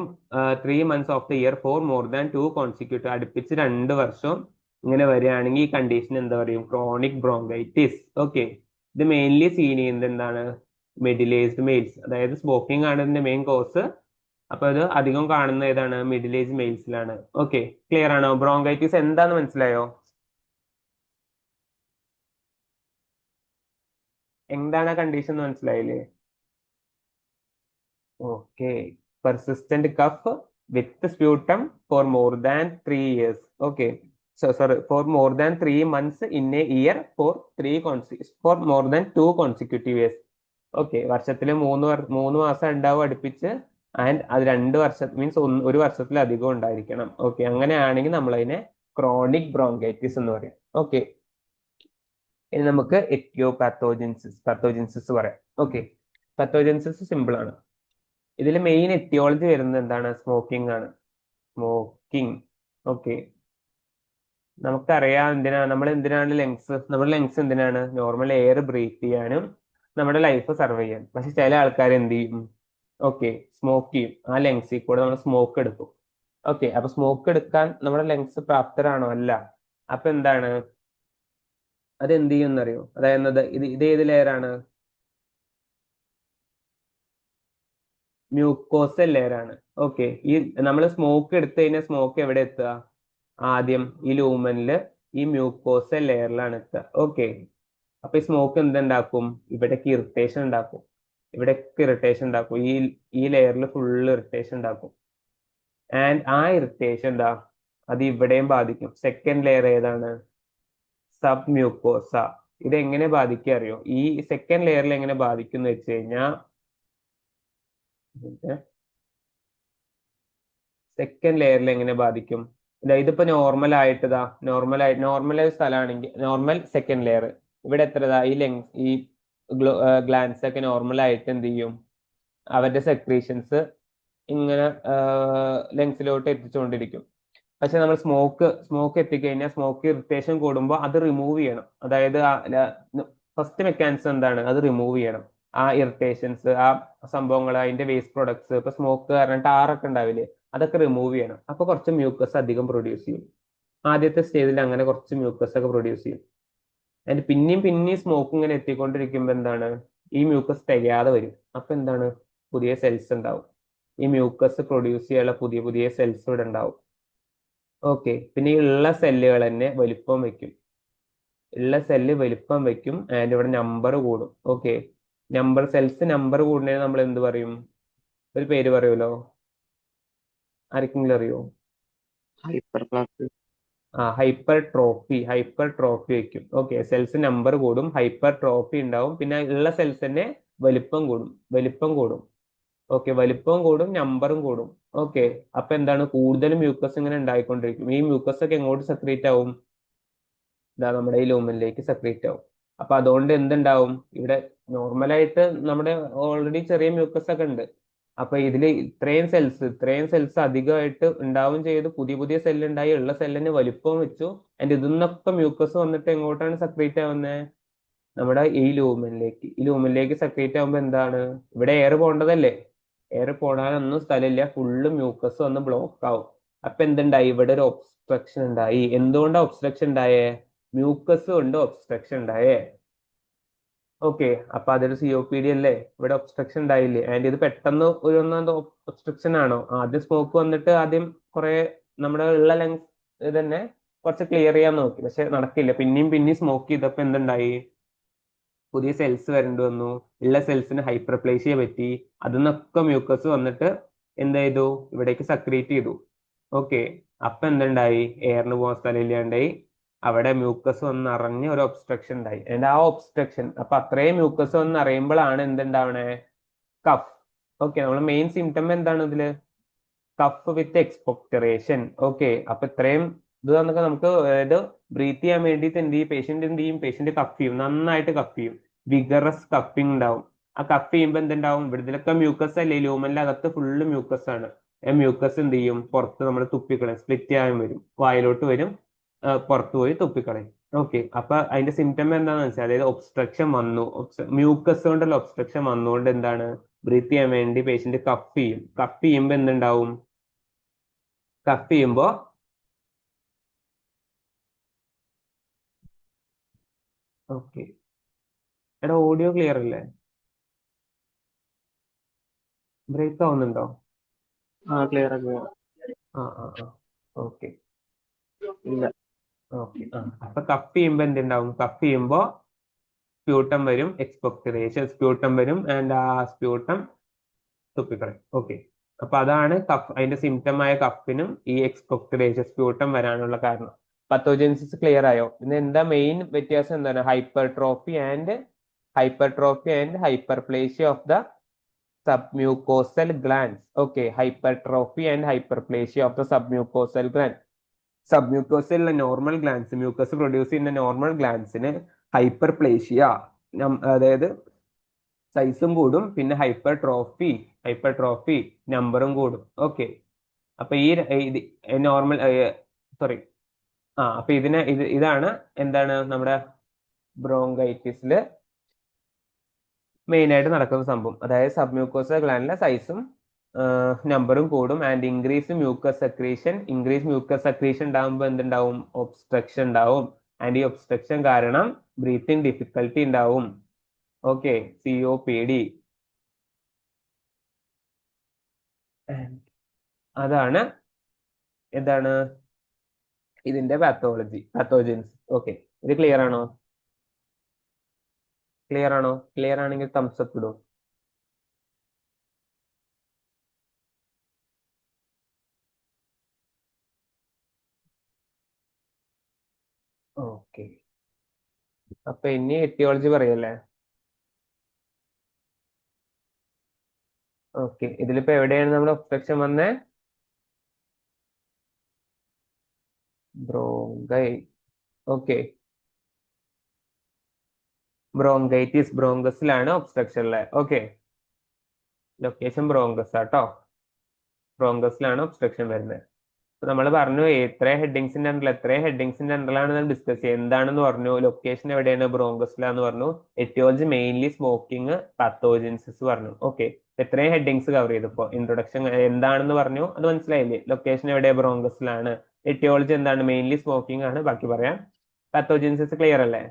3 months of the year for more than 2 consecutive, അടുപ്പിച്ച് 2 വർഷം ഇങ്ങനെ വരികയാണെങ്കിൽ ഈ കണ്ടീഷൻ എന്താ പറയും? Chronic bronchitis. ഓക്കെ, ഇത് മെയിൻലി സീൻ ചെയ്യുന്നത് എന്താണ്? മിഡിൽ ഏജ്ഡ് മെയിൽസ്, അതായത് സ്മോക്കിംഗ് ആണ് ഇതിന്റെ മെയിൻ കോസ്. അപ്പൊ ഇത് അധികം കാണുന്ന ഏതാണ്? മിഡിൽ ഏജ് മെയിൽസിലാണ്. ഓക്കെ, ക്ലിയർ ആണോ? ബ്രോങ്കൈറ്റിസ് എന്താന്ന് മനസ്സിലായോ? എന്താണ് കണ്ടീഷൻ എന്ന് മനസ്സിലായില്ലേ? Okay, persistent cough with sputum for more than 3 years. Okay, sorry, for more than 3 months in a year for more than 2 consecutive years. Okay, വർഷത്തില് 3 മാസം ഉണ്ടാവും അടുപ്പിച്ച്, ആൻഡ് അത് 2 വർഷം മീൻസ് ഒരു വർഷത്തിലധികം ഉണ്ടായിരിക്കണം. ഓക്കെ, അങ്ങനെയാണെങ്കിൽ നമ്മൾ അതിനെ ക്രോണിക് ബ്രോങ്കൈറ്റിസ് എന്ന് പറയും. ഓക്കെ, ഇനി നമുക്ക് പത്തോജൻസിസ് പറയാം. ഓക്കെ, പത്തോജൻസിസ് സിമ്പിൾ ആണ്. ഇതിൽ മെയിൻ എറ്റിയോളജി വരുന്നത് എന്താണ്? സ്മോക്കിംഗ് ആണ്. സ്മോക്കിംഗ്. ഓക്കെ, നമുക്കറിയാം നമ്മൾ എന്തിനാണ് ലങ്സ്, നമ്മുടെ ലങ്സ് എന്തിനാണ്? നോർമൽ എയർ ബ്രീത്ത് ചെയ്യാനും നമ്മുടെ ലൈഫ് സർവ് ചെയ്യാൻ. പക്ഷെ ചില ആൾക്കാർ എന്ത് ചെയ്യും? ഓക്കെ, സ്മോക്ക് ചെയ്യും. ആ ലങ്സിൽ കൂടെ നമ്മൾ സ്മോക്ക് എടുക്കും. ഓക്കെ, അപ്പൊ സ്മോക്ക് എടുക്കാൻ നമ്മുടെ ലങ്സ് പ്രാപ്തരാണോ? അല്ല. അപ്പൊ എന്താണ് അത് എന്ത് ചെയ്യും എന്നറിയോ? അതായത് ഇത് ഏത് ലെയർ ആണ്? മ്യൂക്കോസൽ ലെയർ ആണ്. ഓക്കെ, ഈ നമ്മൾ സ്മോക്ക് എടുത്തു കഴിഞ്ഞാൽ സ്മോക്ക് എവിടെ എത്തുക? ആദ്യം ഈ ലൂമനില് ഈ മ്യൂക്കോസൽ ലെയറിലാണ് എത്തുക. ഓക്കെ, അപ്പൊ ഈ സ്മോക്ക് എന്തുണ്ടാക്കും? ഇവിടേക്ക് ഇറിറ്റേഷൻ ഉണ്ടാക്കും. ഇവിടേക്ക് ഇറിറ്റേഷൻ ഉണ്ടാക്കും. ഈ ലെയറിൽ ഫുള്ള് ഇറിറ്റേഷൻ ഉണ്ടാക്കും. ആൻഡ് ആ ഇറിറ്റേഷൻ എന്താ, അത് ഇവിടെയും ബാധിക്കും. സെക്കൻഡ് ലെയർ ഏതാണ്? Sub mucosa. ഇത് എങ്ങനെ ബാധിക്കുക അറിയോ? ഈ സെക്കൻഡ് ലെയറിൽ എങ്ങനെ ബാധിക്കും എന്ന് വെച്ച് കഴിഞ്ഞാൽ, സെക്കൻഡ് ലെയറിൽ എങ്ങനെ ബാധിക്കും? ഇതിപ്പോ നോർമലായ സ്ഥലമാണെങ്കിൽ നോർമൽ സെക്കൻഡ് ലെയർ. ഇവിടെ എത്രതാ ഈ ഗ്ലാൻസ് ഒക്കെ നോർമൽ ആയിട്ട് എന്ത് ചെയ്യും? അവരുടെ സെക്രീഷൻസ് ഇങ്ങനെ ലങ്സിലോട്ട് എത്തിച്ചുകൊണ്ടിരിക്കും. പക്ഷെ നമ്മൾ സ്മോക്ക് എത്തിക്കഴിഞ്ഞാൽ സ്മോക്ക് ഇറിറ്റേഷൻ കൂടുമ്പോൾ അത് റിമൂവ് ചെയ്യണം. അതായത് ഫസ്റ്റ് മെക്കാനിസം എന്താണ്? അത് റിമൂവ് ചെയ്യണം. ആ ഇറിറ്റേഷൻസ്, ആ സംഭവങ്ങൾ, അതിന്റെ വേസ്റ്റ് പ്രൊഡക്ട്സ്, ഇപ്പൊ സ്മോക്ക് കാരണം ടാറൊക്കെ ഉണ്ടാവില്ലേ, അതൊക്കെ റിമൂവ് ചെയ്യണം. അപ്പൊ കുറച്ച് മ്യൂക്കസ് അധികം പ്രൊഡ്യൂസ് ചെയ്യും. ആദ്യത്തെ സ്റ്റേജിൽ അങ്ങനെ കുറച്ച് മ്യൂക്കസ് ഒക്കെ പ്രൊഡ്യൂസ് ചെയ്യും. അതിന് പിന്നെയും സ്മോക്ക് ഇങ്ങനെ എത്തിക്കൊണ്ടിരിക്കുമ്പോൾ എന്താണ്? ഈ മ്യൂക്കസ് തികയാതെ വരും. അപ്പൊ എന്താണ്? പുതിയ സെൽസ് ഉണ്ടാവും. ഈ മ്യൂക്കസ് പ്രൊഡ്യൂസ് ചെയ്യാനുള്ള പുതിയ പുതിയ സെൽസ് ഇവിടെ ഉണ്ടാവും. ഓക്കെ, പിന്നെ ഈ ഉള്ള സെല്ലുകൾ തന്നെ വലിപ്പം വെക്കും. ഉള്ള സെല്ല് വലിപ്പം വെക്കും ആൻഡ് ഇവിടെ നമ്പർ കൂടും. ഓക്കെ, നമ്പർ കൂടുന്നതിന് നമ്മൾ എന്ത് പറയും? ഒരു പേര് പറയുമല്ലോ, ആർക്കെങ്കിലും അറിയോ? Hyper class. ഹൈപ്പർ ട്രോഫി വെക്കും. ഓക്കെ, സെൽസ് നമ്പർ കൂടും, ഹൈപ്പർ ട്രോഫി ഉണ്ടാവും, പിന്നെ ഉള്ള സെൽസ് തന്നെ വലിപ്പം കൂടും. ഓക്കെ, വലിപ്പവും കൂടും, നമ്പറും കൂടും. ഓക്കെ, അപ്പൊ എന്താണ്? കൂടുതൽ മ്യൂക്കസ് ഇങ്ങനെ ഉണ്ടായിക്കൊണ്ടിരിക്കും. ഈ മ്യൂക്കസ് ഒക്കെ എങ്ങോട്ട് സെക്രീറ്റ് ആവും? ഇതാ നമ്മുടെ ഈ ലൂമനിലേക്ക് സെക്രീറ്റ് ആവും. അപ്പൊ അതുകൊണ്ട് എന്തുണ്ടാവും? ഇവിടെ നോർമലായിട്ട് നമ്മുടെ ഓൾറെഡി ചെറിയ മ്യൂക്കസ് ഒക്കെ ഉണ്ട്. അപ്പൊ ഇതിൽ ഇത്രയും സെൽസ് അധികമായിട്ട് ഉണ്ടാവും ചെയ്ത്, പുതിയ പുതിയ സെല്ല് ഉണ്ടായി, ഉള്ള സെല്ലിന് വലിപ്പവും വെച്ചു. ആൻഡ് ഇതിന്നൊക്കെ മ്യൂക്കസ് വന്നിട്ട് എങ്ങോട്ടാണ് സെക്രീറ്റ് ആവുന്നത്? നമ്മുടെ ഈ ലൂമനിലേക്ക് സെക്രീറ്റ് ആവുമ്പോ എന്താണ്? ഇവിടെ എയർ പോകേണ്ടതല്ലേ? എയർ പോടാനൊന്നും സ്ഥലമില്ല, ഫുള്ള് മ്യൂക്കസ് വന്ന് ബ്ലോക്ക് ആവും. അപ്പൊ എന്തുണ്ടായി? ഇവിടെ ഒരു ഒബ്സ്ട്രക്ഷൻ ഉണ്ടായി. എന്തുകൊണ്ടാണ് ഒബ്സ്ട്രക്ഷൻ ഉണ്ടായേ? മ്യൂക്കസ് കൊണ്ട് ഒബ്സ്ട്രക്ഷൻ ഉണ്ടായേ. ഓക്കെ, അപ്പൊ അതൊരു COPD അല്ലേ? ഇവിടെ ഒബ്സ്ട്രക്ഷൻ ഉണ്ടായില്ലേ? ആൻഡ് ഇത് പെട്ടെന്ന് ഒരു ഒബ്സ്ട്രക്ഷൻ ആണോ? ആദ്യം സ്മോക്ക് വന്നിട്ട് ആദ്യം കുറെ നമ്മുടെ ഉള്ള ലങ്സ് തന്നെ കുറച്ച് ക്ലിയർ ചെയ്യാൻ നോക്കി, പക്ഷെ നടക്കില്ല. പിന്നെയും സ്മോക്ക് ചെയ്തപ്പോ എന്തുണ്ടായി? പുതിയ സെൽസ് വരേണ്ടി വന്നു. ഉള്ള സെൽസിന് ഹൈപ്പർപ്ലേഷ്യ പറ്റി. അതിന്നൊക്കെ മ്യൂക്കസ് വന്നിട്ട് എന്ത് ചെയ്തു? ഇവിടേക്ക് സക്രീറ്റ് ചെയ്തു. ഓക്കെ, അപ്പൊ എന്തുണ്ടായി? എയറിന് പോകാൻ സ്ഥലം ഇല്ലാണ്ടായി. അവിടെ മ്യൂക്കസ് വന്ന് നിറഞ്ഞ ഒരു ഒബ്സ്ട്രക്ഷൻ ഉണ്ടായി. and ആ ഒബ്സ്ട്രക്ഷൻ, അപ്പൊ അത്രയും മ്യൂക്കസ് വന്ന് നിറയുമ്പോഴാണ് എന്തുണ്ടാവണേ? കഫ്. ഓക്കെ, നമ്മൾ മെയിൻ സിംറ്റം എന്താണ് ഇതില്? കഫ് വിത്ത് എക്സ്പൊക്ടറേഷൻ. ഓക്കെ, അപ്പൊ ഇത്രയും ഇത് വന്നൊക്കെ നമുക്ക്, അതായത് ബ്രീത്ത് ചെയ്യാൻ വേണ്ടിയിട്ട് എന്ത് ചെയ്യും? പേഷ്യന്റ് കഫ് ചെയ്യും, നന്നായിട്ട് കഫ് ചെയ്യും. വിഗറസ് കഫിങ് ഉണ്ടാവും. ആ കഫ് ചെയ്യുമ്പോൾ എന്തുണ്ടാവും? ഇതിലൊക്കെ മ്യൂക്കസ് അല്ലേ? ലൂമനിലെ അകത്ത് ഫുള്ള് മ്യൂക്കസ് ആണ്. ആ മ്യൂക്കസ് എന്ത് ചെയ്യും? പുറത്ത് നമ്മൾ തുപ്പിക്കളയും, സ്പ്ലിറ്റ് ചെയ്യാൻ വരും, വായിലോട്ട് വരും, പുറത്ത് പോയി തുപ്പിക്കളയും. ഓക്കെ, അപ്പൊ അതിന്റെ സിംറ്റം എന്താണെന്ന് വെച്ചാൽ, അതായത് ഒബ്സ്ട്രക്ഷൻ വന്നു, മ്യൂക്കസ് കൊണ്ടുള്ള ഒബ്സ്ട്രക്ഷൻ വന്നുകൊണ്ട് എന്താണ്? ബ്രീത്ത് ചെയ്യാൻ വേണ്ടി പേഷ്യന്റ് കഫ് ചെയ്യും. കഫ് ചെയ്യുമ്പോൾ എന്തുണ്ടാവും? കഫ് ചെയ്യുമ്പോ ഓക്കെ, എടാ ഓഡിയോ ക്ലിയർ അല്ലേ? ബ്രേക്ക് ആവുന്നുണ്ടോ? ആ ക്ലിയർ ക്ലിയർ. ആ ആ ആ ഓക്കെ. ഇല്ല. ഓക്കെ, അപ്പൊ കഫ് ചെയ്യുമ്പോ എന്തുണ്ടാവും? കഫ് ചെയ്യുമ്പോ സ്പ്യൂട്ടം വരും, എക്സ്പൊക്ടറേഷൻ സ്പ്യൂട്ടം വരും, ആൻഡ് ആ സ്പ്യൂട്ടം തുപ്പിക്കളയും. ഓക്കെ, അപ്പൊ അതാണ് കഫ്. അതിന്റെ സിംറ്റം ആയ കഫിനും ഈ എക്സ്പൊക്ടറേഷൻ സ്പ്യൂട്ടം വരാനുള്ള കാരണം. പത്തോജൻസിസ് ക്ലിയർ ആയോ? പിന്നെ എന്താ മെയിൻ വ്യത്യാസം? എന്താണ്? Hypertrophy and hyperplasia of the submucosal glands. Okay, hypertrophy and hyperplasia of the submucosal gland. സബ്മ്യൂക്കോസിലുള്ള നോർമൽ ഗ്ലാൻസ്, മ്യൂക്കസ് പ്രൊഡ്യൂസ് ചെയ്യുന്ന നോർമൽ ഗ്ലാൻസിന് ഹൈപ്പർപ്ലേഷ്യ, അതായത് സൈസും കൂടും, പിന്നെ ഹൈപ്പർട്രോഫി നമ്പറും കൂടും. ഓക്കെ, അപ്പൊ ഈ നോർമൽ, സോറി, അപ്പൊ ഇതാണ് എന്താണ് നമ്മുടെ ബ്രോങ്കൈറ്റിസിൽ മെയിൻ ആയിട്ട് നടക്കുന്ന സംഭവം. അതായത് സബ്മ്യൂക്കോസ ഗ്ലാൻഡിലെ സൈസും നമ്പറും കൂടും. ആൻഡ് ഇൻക്രീസ് മ്യൂക്കസ് സെക്രീഷൻ ഉണ്ടാകുമ്പോൾ എന്തുണ്ടാവും? ഒബ്സ്ട്രക്ഷൻ ഉണ്ടാവും. ആൻഡ് ഈ ഒബ്സ്ട്രക്ഷൻ കാരണം ബ്രീത്തിങ് ഡിഫിക്കൽട്ടി ഉണ്ടാവും. Okay, COPD. അതാണ് എന്താണ് ഇതിന്റെ പാത്തോജൻസ്. ഓക്കെ, ഇത് ക്ലിയർ ആണോ? ക്ലിയർ ആണെങ്കിൽ തംസ് അപ്പ് ഇടും. ഓക്കെ, അപ്പൊ ഇനി എറ്റിയോളജി പറയല്ലേ? ഓക്കെ, ഇതിലിപ്പോ എവിടെയാണ് നമ്മുടെ ഒബ്സ്ട്രക്ഷൻ വന്നേ? ബ്രോങ്കൈ. ഓക്കെ, ബ്രോങ്കൈറ്റിസ് ബ്രോങ്കസിലാണ് ഒബ്സ്ട്രക്ഷൻ ഉള്ളത്. ഓക്കെ, ലൊക്കേഷൻ ബ്രോങ്കസ് ആട്ടോ. ബ്രോങ്കസിലാണ് ഒബ്സ്ട്രക്ഷൻ വരുന്നത്. നമ്മൾ പറഞ്ഞു എത്രയും ഹെഡിങ്സിന്റെ അണ്ടറിലാണ് ഡിസ്കസ് ചെയ്യുക. എന്താണെന്ന് പറഞ്ഞു? ലൊക്കേഷൻ എവിടെയാണ്? ബ്രോങ്കസിലാന്ന് പറഞ്ഞു. എറ്റിയോളജി മെയിൻലി സ്മോക്കിംഗ്, പാത്തോജൻസിസ് പറഞ്ഞു. ഓക്കെ, എത്രയും ഹെഡിങ്സ് കവർ ചെയ്തപ്പോ ഇൻട്രൊഡക്ഷൻ എന്താണെന്ന് പറഞ്ഞു, അത് മനസ്സിലായില്ലേ? ലൊക്കേഷൻ എവിടെ? ബ്രോങ്കസിലാണ്. എറ്റിയോളജി എന്താണ്? മെയിൻലി സ്മോക്കിംഗ് ആണ്. ബാക്കി പറയാം. പാത്തോജൻസിസ് ക്ലിയർ അല്ലേ?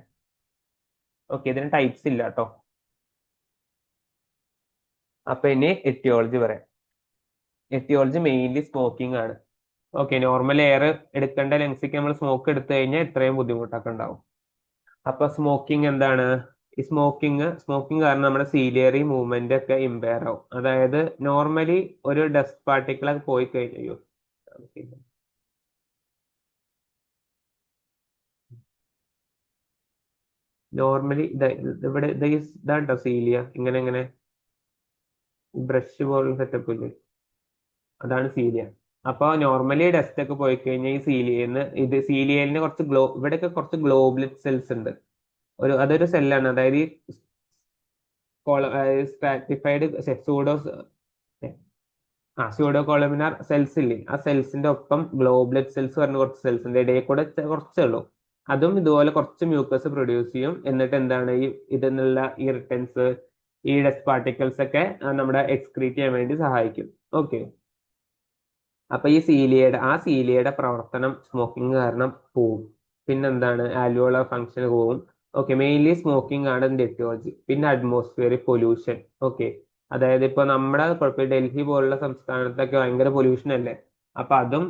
ഓക്കെ, ഇതിന് ടൈപ്സ് ഇല്ല കേട്ടോ. അപ്പൊ ഇനി എറ്റിയോളജി പറയാം. എറ്റിയോളജി മെയിൻലി സ്മോക്കിംഗ് ആണ്. ഓക്കെ, നോർമൽ എയർ എടുക്കേണ്ട ലെങ്സിക്ക് നമ്മൾ സ്മോക്ക് എടുത്തു കഴിഞ്ഞാൽ ഇത്രയും ബുദ്ധിമുട്ടൊക്കെ ഉണ്ടാവും. അപ്പൊ സ്മോക്കിംഗ് എന്താണ്? ഈ സ്മോക്കിംഗ് കാരണം നമ്മുടെ സീലിയറി മൂവ്മെന്റ് ഒക്കെ ഇമ്പയർ ആവും. അതായത് നോർമലി ഒരു ഡസ്റ്റ് പാർട്ടിക്കിൾ ഒക്കെ പോയി കഴിഞ്ഞു. നോർമലി ഇവിടെ ഇതാണ്ടോ സീലിയ? ഇങ്ങനെ ബ്രഷ് പോലുള്ള സെറ്റപ്പ് ഇല്ലേ? അതാണ് സീലിയ. അപ്പൊ നോർമലി ഡസ്റ്റ് ഒക്കെ പോയി കഴിഞ്ഞാൽ ഈ സീലിയലിന് കുറച്ച് ഇവിടെയൊക്കെ കുറച്ച് ഗ്ലോബുലറ്റ് സെൽസ് ഉണ്ട്. അതൊരു സെല്ലാണ്. അതായത് ഈ സ്ട്രാറ്റിഫൈഡ് സ്യൂഡോ കോളമിനാർ സെൽസ് ഇല്ലേ? ആ സെൽസിന്റെ ഒപ്പം ഗ്ലോബുലറ്റ് സെൽസ് പറഞ്ഞ കുറച്ച് സെൽസിന്റെ ഇടയിൽ കൂടെ കുറച്ചേ ഉള്ളൂ. അതും ഇതുപോലെ കുറച്ച് മ്യൂക്കസ് പ്രൊഡ്യൂസ് ചെയ്യും. എന്നിട്ട് എന്താണ് ഇതിനുള്ള ഇറിറ്റൻസ്, ഈ ഡസ്റ്റ് പാർട്ടിക്കിൾസ് ഒക്കെ നമ്മുടെ എക്സ്ക്രീറ്റ് ചെയ്യാൻ വേണ്ടി സഹായിക്കും. ഓക്കെ, അപ്പൊ സീലിയയുടെ പ്രവർത്തനം സ്മോക്കിംഗ് കാരണം പോവും. പിന്നെന്താണ്? ആൽവിയോളർ ഫംഗ്ഷൻ പോവും. ഓക്കെ, മെയിൻലി സ്മോക്കിംഗ് ആണ് ഇതിന്റെ എറ്റിയോളജി. പിന്നെ അറ്റ്മോസ്ഫിയറിക് പൊല്യൂഷൻ. ഓക്കെ, അതായത് ഇപ്പൊ നമ്മുടെ കുഴപ്പം ഡൽഹി പോലുള്ള സംസ്ഥാനത്തൊക്കെ ഭയങ്കര പൊല്യൂഷൻ അല്ലേ? അപ്പൊ അതും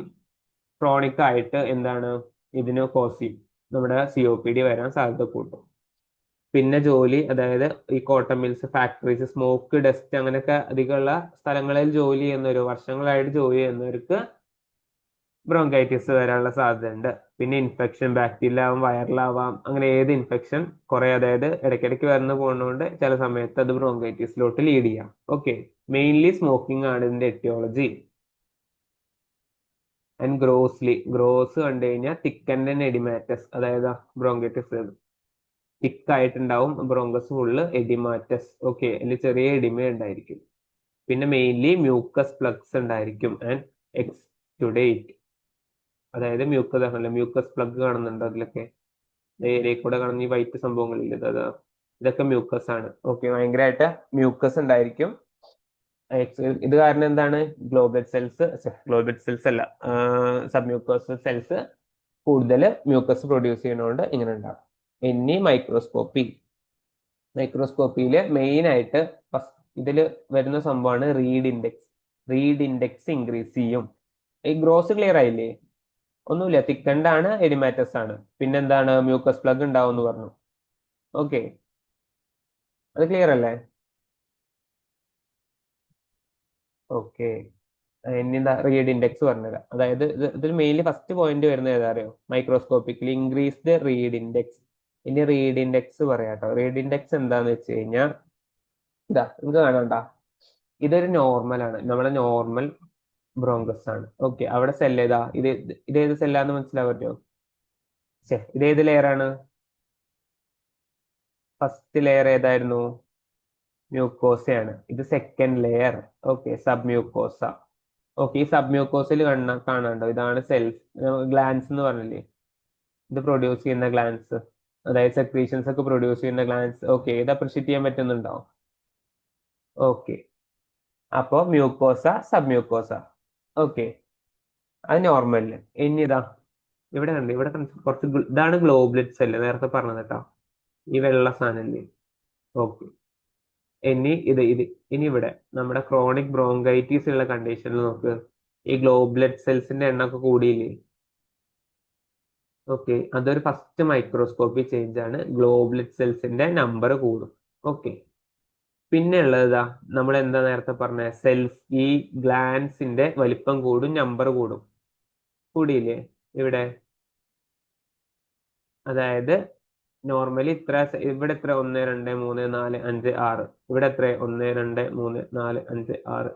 ക്രോണിക് ആയിട്ട് എന്താണ് ഇതിന് കോസ് ചെയ്യും. നമ്മുടെ COPD വരാൻ സാധ്യത കൂട്ടും. പിന്നെ ജോലി, അതായത് ഈ cotton mills, factories, smoke, dust അങ്ങനെയൊക്കെ അധികമുള്ള സ്ഥലങ്ങളിൽ വർഷങ്ങളായിട്ട് ജോലി ചെയ്യുന്നവർക്ക് ബ്രോങ്കൈറ്റിസ് വരാനുള്ള സാധ്യതയുണ്ട്. പിന്നെ ഇൻഫെക്ഷൻ, ബാക്ടീരിയൽ ആവാം, വൈറലാവാം, അങ്ങനെ ഏത് ഇൻഫെക്ഷൻ കുറെ, അതായത് ഇടയ്ക്കിടയ്ക്ക് വരുന്ന പോകുന്നതുകൊണ്ട് ചില സമയത്ത് അത് ബ്രോങ്കൈറ്റിസിലോട്ട് ലീഡ് ചെയ്യാം. ഓക്കെ, മെയിൻലി സ്മോക്കിംഗ് ആണ് ഇതിന്റെ എറ്റിയോളജി. ആൻഡ് ഗ്രോസ് കണ്ടു കഴിഞ്ഞാൽ തിക്കൻഡ് എഡിമാറ്റസ്, അതായത് ബ്രോങ്കൈറ്റിസ് തിക്കായിട്ടുണ്ടാവും. Bronchus full edematous. ഓക്കെ, അതിൽ ചെറിയ എഡിമ ഉണ്ടായിരിക്കും. പിന്നെ മെയിൻലി മ്യൂക്കസ് പ്ലഗ്സ് ഉണ്ടായിരിക്കും ആൻഡ് എക്സ്റ്റുഡേറ്റ്. അതായത് മ്യൂക്കസ് പ്ലഗ് കാണുന്നുണ്ട് അതിലൊക്കെ, ഏരിയയിൽ കൂടെ കാണുന്ന ഈ വൈറ്റ് സംഭവങ്ങളില്ല, ഇതൊക്കെ മ്യൂക്കസ് ആണ്. ഓക്കെ, ഭയങ്കരമായിട്ട് മ്യൂക്കസ് ഉണ്ടായിരിക്കും. ഇത് കാരണം എന്താണ്? ഗ്ലോബൽ സെൽസ് അല്ല, സബ്മ്യൂക്കസ് സെൽസ് കൂടുതൽ മ്യൂക്കസ് പ്രൊഡ്യൂസ് ചെയ്യുന്നതുകൊണ്ട് ഇങ്ങനെ ഉണ്ടാകും. ഇനി മൈക്രോസ്കോപ്പിയിൽ മെയിൻ ആയിട്ട് ഇതിൽ വരുന്ന സംഭവമാണ് റീഡ് ഇൻഡെക്സ് ഇൻക്രീസ് ചെയ്യും. ഈ ഗ്രോസ് ക്ലിയർ ആയില്ലേ? ഒന്നുമില്ല, തിക്കൻഡ് ആണ്, എഡിമാറ്റസ് ആണ്. പിന്നെന്താണ്? മ്യൂക്കസ് പ്ലഗ് ഉണ്ടാവും എന്ന് പറഞ്ഞു. ഓക്കെ, അത് ക്ലിയർ അല്ലേ? ഓക്കെ, ഇനി എന്താ റീഡ് ഇൻഡെക്സ് പറഞ്ഞുതരാം. അതായത് ഇതിൽ മെയിൻലി ഫസ്റ്റ് പോയിന്റ് വരുന്നത് ഏതാ അറിയോ? Microscopically increased read index. ഇനി റീഡ് ഇൻഡെക്സ് പറയാട്ടോ. റീഡ് ഇൻഡെക്സ് എന്താന്ന് വെച്ച് കഴിഞ്ഞാൽ നിങ്ങൾക്ക് കാണണ്ട, ഇതൊരു നോർമൽ ആണ്, നമ്മുടെ നോർമൽ ബ്രോങ്കസ് ആണ്. ഓക്കെ, അവിടെ സെൽ ഏതാ? ഇതേത് സെല്ലാന്ന് മനസ്സിലാൻ പറ്റുമോ? ഇതേത് ലെയർ ആണ്? ഫസ്റ്റ് ലെയർ ഏതായിരുന്നു? മ്യൂക്കോസയാണ്. ഇത് second layer. Okay, sub mucosa. Okay, ഈ സബ് മ്യൂക്കോസിൽ കാണാണ്ടോ? ഇതാണ് സെൽസ്, ഗ്ലാൻസ് എന്ന് പറഞ്ഞില്ലേ? ഇത് പ്രൊഡ്യൂസ് ചെയ്യുന്ന ഗ്ലാൻസ്, അതായത് സെക്രീഷൻസ് ഒക്കെ പ്രൊഡ്യൂസ് ചെയ്യുന്ന ഗ്ലാൻസ്. ഓക്കെ, ഇത് അപ്രിഷിയേറ്റ് ചെയ്യാൻ പറ്റുന്നുണ്ടോ? ഓക്കെ, അപ്പോ മ്യൂക്കോസ, സബ് മ്യൂക്കോസ. ഓക്കെ, അത് നോർമലില്. ഇനി ഇതാ ഇവിടെ കണ്ട്, ഇവിടെ കുറച്ച് ഇതാണ് ഗ്ലോബ്ലെറ്റ് സെല്ല്, നേരത്തെ പറഞ്ഞത് കേട്ടോ, ഈ വെള്ള സാധനം. ഓക്കെ, ഇനി ഇവിടെ നമ്മുടെ ക്രോണിക് ബ്രോങ്കൈറ്റീസ് ഉള്ള കണ്ടീഷനിൽ നോക്ക്, ഈ ഗ്ലോബ്ലെറ്റ് സെൽസിന്റെ എണ്ണമൊക്കെ കൂടിയില്ലേ? ഓക്കെ, അതൊരു ഫസ്റ്റ് മൈക്രോസ്കോപ്പി ചേഞ്ച് ആണ്, ഗ്ലോബ്ലെറ്റ് സെൽസിന്റെ നമ്പർ കൂടും. ഓക്കെ, പിന്നെ ഉള്ളതാ നമ്മൾ എന്താ നേരത്തെ പറഞ്ഞ സെൽസ്, ഈ ഗ്ലാൻസിന്റെ വലിപ്പം കൂടും, നമ്പർ കൂടും. കൂടിയില്ലേ ഇവിടെ? അതായത് നോർമലി ഇത്ര, ഇവിടെ എത്ര, 1 2 3 4 5 6, ഇവിടെ എത്ര, 1 2 3 4 5 6 7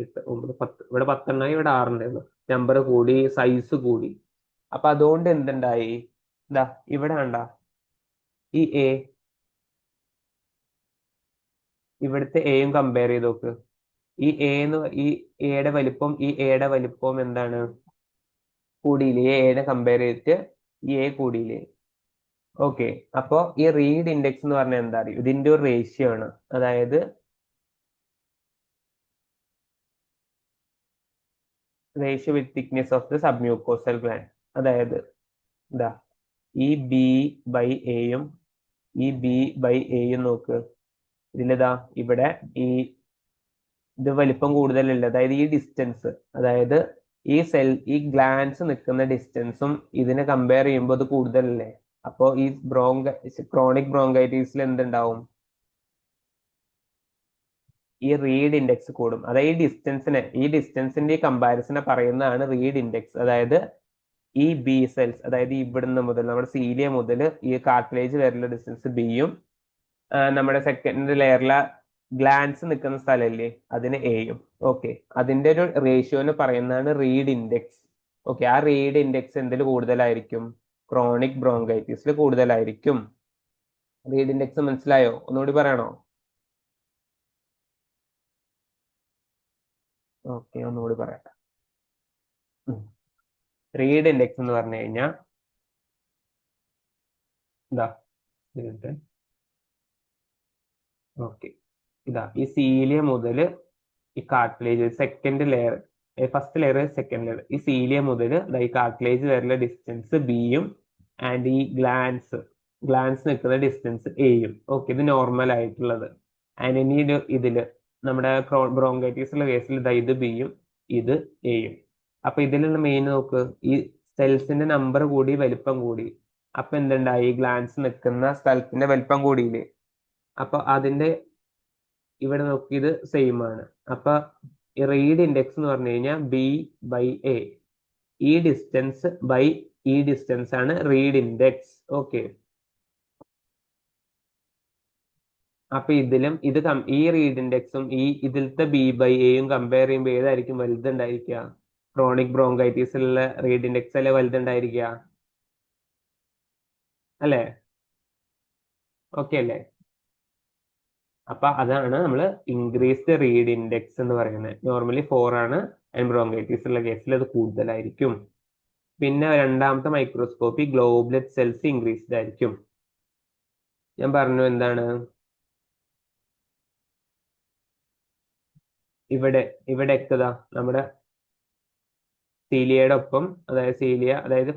8 9 10, ഇവിടെ 10 ഇവിടെ 6 നമ്പർ കൂടി, സൈസ് കൂടി. അപ്പൊ അതുകൊണ്ട് എന്തുണ്ടായി? ഇതാ ഇവിടെ കണ്ട ഈ എ, ഇവിടുത്തെ എയും കമ്പയർ ചെയ്ത് നോക്ക്. ഈ എയുടെ വലിപ്പം, ഈ എയുടെ വലിപ്പം എന്താണ്? കൂടിയില്ലേ? എയുടെ കമ്പയർ ചെയ്തിട്ട് ഈ എ കൂടിയില്ലേ? ഓക്കെ, അപ്പോ ഈ റീഡ് ഇൻഡെക്സ് എന്ന് പറഞ്ഞാൽ എന്താ അറിയോ? ഇതിന്റെ ഒരു റേഷ്യോ ആണ്. അതായത് ratio with thickness of the submucosal gland. അതായത് ഇതാ ഈ ബി ബൈ എയും ഈ ബി ബൈ എയും നോക്ക്. ഇതിലിതാ ഇവിടെ ഈ ഇത് വലിപ്പം കൂടുതലല്ല, അതായത് ഈ ഡിസ്റ്റൻസ്, അതായത് ഈ ഗ്ലാൻസ് നിൽക്കുന്ന ഡിസ്റ്റൻസും ഇതിനെ കമ്പയർ ചെയ്യുമ്പോൾ അത് കൂടുതലല്ലേ? അപ്പോ ഈ ക്രോണിക് ബ്രോങ്കൈറ്റീസിൽ എന്തുണ്ടാവും? ഈ റീഡ് ഇൻഡെക്സ് കൂടും. അതായത് ഈ ഡിസ്റ്റൻസിന്റെ കമ്പാരിസനെ പറയുന്നതാണ് റീഡ് ഇൻഡെക്സ്. അതായത് ഈ ബി സെൽസ്, അതായത് ഇവിടുന്ന് മുതൽ നമ്മുടെ സീലിയ മുതൽ ഈ കാർട്ടിലേജ് വരെയുള്ള ഡിസ്റ്റൻസ് ബിയും, നമ്മുടെ സെക്കൻഡ് ലെയറിലെ ഗ്ലാൻസ് നിൽക്കുന്ന സ്ഥലമില്ലേ, അതിന് എയും. ഓക്കെ, അതിന്റെ ഒരു റേഷ്യോന് പറയുന്നതാണ് റീഡ് ഇൻഡെക്സ്. ഓക്കെ, ആ റീഡ് ഇൻഡെക്സ് എന്തിൽ കൂടുതലായിരിക്കും? ക്രോണിക് ബ്രോങ്കൈറ്റിസിൽ കൂടുതലായിരിക്കും. റീഡ് ഇൻഡെക്സ് മനസ്സിലായോ? ഒന്നുകൂടി പറയണോ? ഓക്കെ, ഒന്നുകൂടി പറയാം. റീഡ് ഇൻഡെക്സ് എന്ന് പറഞ്ഞു കഴിഞ്ഞാൽ ഇതാ, ഓക്കെ, ഇതാ ഈ സീലിയ മുതൽ ഈ cartilage second layer, first layer second layer, ഈ സീലിയ മുതൽ ഈ കാർട്ടിലേജ് വരെയുള്ള ഡിസ്റ്റൻസ് ബിയും, ആൻഡ് ഈ ഗ്ലാൻസ് നിൽക്കുന്ന ഡിസ്റ്റൻസ് എയും. ഓക്കെ, ഇത് നോർമൽ ആയിട്ടുള്ളത്. ആൻഡ് ഇനി ഇതില് നമ്മുടെ ബ്രോങ്കൈറ്റീസുള്ള കേസിൽ ഇത് ബിയും ഇത് എയും. അപ്പൊ ഇതിലുള്ള മെയിൻ നോക്ക്, ഈ സെൽസിന്റെ നമ്പർ കൂടി, വലിപ്പം കൂടി. അപ്പൊ എന്തുണ്ടായി? ഗ്ലാൻസ് നിൽക്കുന്ന സ്ഥലത്തിന്റെ വലിപ്പം കൂടിയില്ലേ? അപ്പൊ അതിന്റെ ഇവിടെ നോക്കി, ഇത് സെയിം ആണ്. അപ്പൊ ഈ റീഡ് ഇൻഡെക്സ് എന്ന് പറഞ്ഞു കഴിഞ്ഞാൽ ബി ബൈ എ, ഈ ഡിസ്റ്റൻസ് ആണ് റീഡ് ഇൻഡെക്സ്. ഓക്കെ, അപ്പൊ ഈ റീഡ് ഇൻഡെക്സും ഇതിലത്തെ ബി ബൈ എയും കമ്പയർ ചെയ്യുമ്പോൾ ഏതായിരിക്കും വലുതുണ്ടായിരിക്കുക? ക്രോണിക് ബ്രോങ്കൈറ്റീസിലുള്ള റീഡ് ഇൻഡെക്സ് അല്ലേ വലുതുണ്ടായിരിക്കുക? അല്ലേ? ഓക്കെ അല്ലേ? അപ്പൊ അതാണ് നമ്മൾ ഇൻക്രീസ്ഡ് റീഡ് ഇൻഡെക്സ് എന്ന് പറയുന്നത്. നോർമലി 4 ആണ്, ആൻഡ് ബ്രോങ്കൈറ്റീസ് ഉള്ള കേസിൽ അത് കൂടുതലായിരിക്കും. പിന്നെ രണ്ടാമത്തെ മൈക്രോസ്കോപ്പി ഗ്ലോബ്ലെറ്റ് സെൽസ് ഇൻക്രീസ്ഡ് ആയിരിക്കും. ഞാൻ പറഞ്ഞു എന്താണ്? ഇവിടെ എത്തുക നമ്മുടെ സീലിയയുടെ ഒപ്പം, അതായത്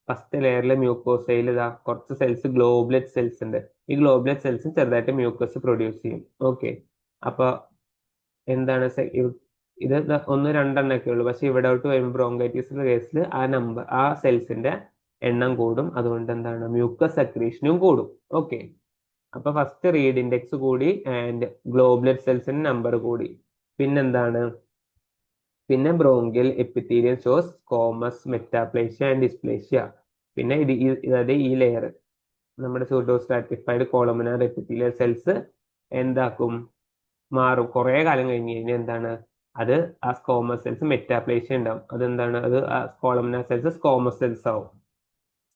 ഫസ്റ്റ് ലെയറിലെ മ്യൂക്കോസയിൽ ഇതാ കുറച്ച് സെൽസ്, ഗ്ലോബ്ലെറ്റ് സെൽസ് ഉണ്ട്. ഈ ഗ്ലോബ്ലെറ്റ് സെൽസ് ചെറുതായിട്ട് മ്യൂക്കസ് പ്രൊഡ്യൂസ് ചെയ്യും. ഓക്കെ, അപ്പൊ എന്താണ് ഇത് 1 2 ഉള്ളൂ. പക്ഷെ ഇവിടെ വരുമ്പോൾ ബ്രോങ്കൈറ്റീസിന്റെ കേസിൽ ആ സെൽസിന്റെ എണ്ണം കൂടും. അതുകൊണ്ട് എന്താണ്? മ്യൂക്കസ് സെക്രീഷനും കൂടും. ഓക്കെ, അപ്പൊ ഫസ്റ്റ് റീഡ് ഇൻഡെക്സ് കൂടി, ആൻഡ് ഗ്ലോബ്ലെറ്റ് സെൽസിന്റെ നമ്പർ കൂടി. പിന്നെന്താണ്? പിന്നെ bronchial epithelial shows squamous, metaplasia and dysplasia. പിന്നെ അതായത് ഈ ലെയർ, നമ്മുടെ സ്യൂഡോസ്ട്രാറ്റിഫൈഡ് കോളമിനാർ എപ്പിത്തീലിയൽ സെൽസ് എന്താക്കും? മാറും. കുറെ കാലം കഴിഞ്ഞ് കഴിഞ്ഞാൽ എന്താണ്? അത് ആ സ്കോമസ് സെൽസ് മെറ്റാപ്ലേഷ്യ ഉണ്ടാവും. അതെന്താണ്? അത് കോളമിനാർ സെൽസ് സ്കോമസ് സെൽസ് ആവും.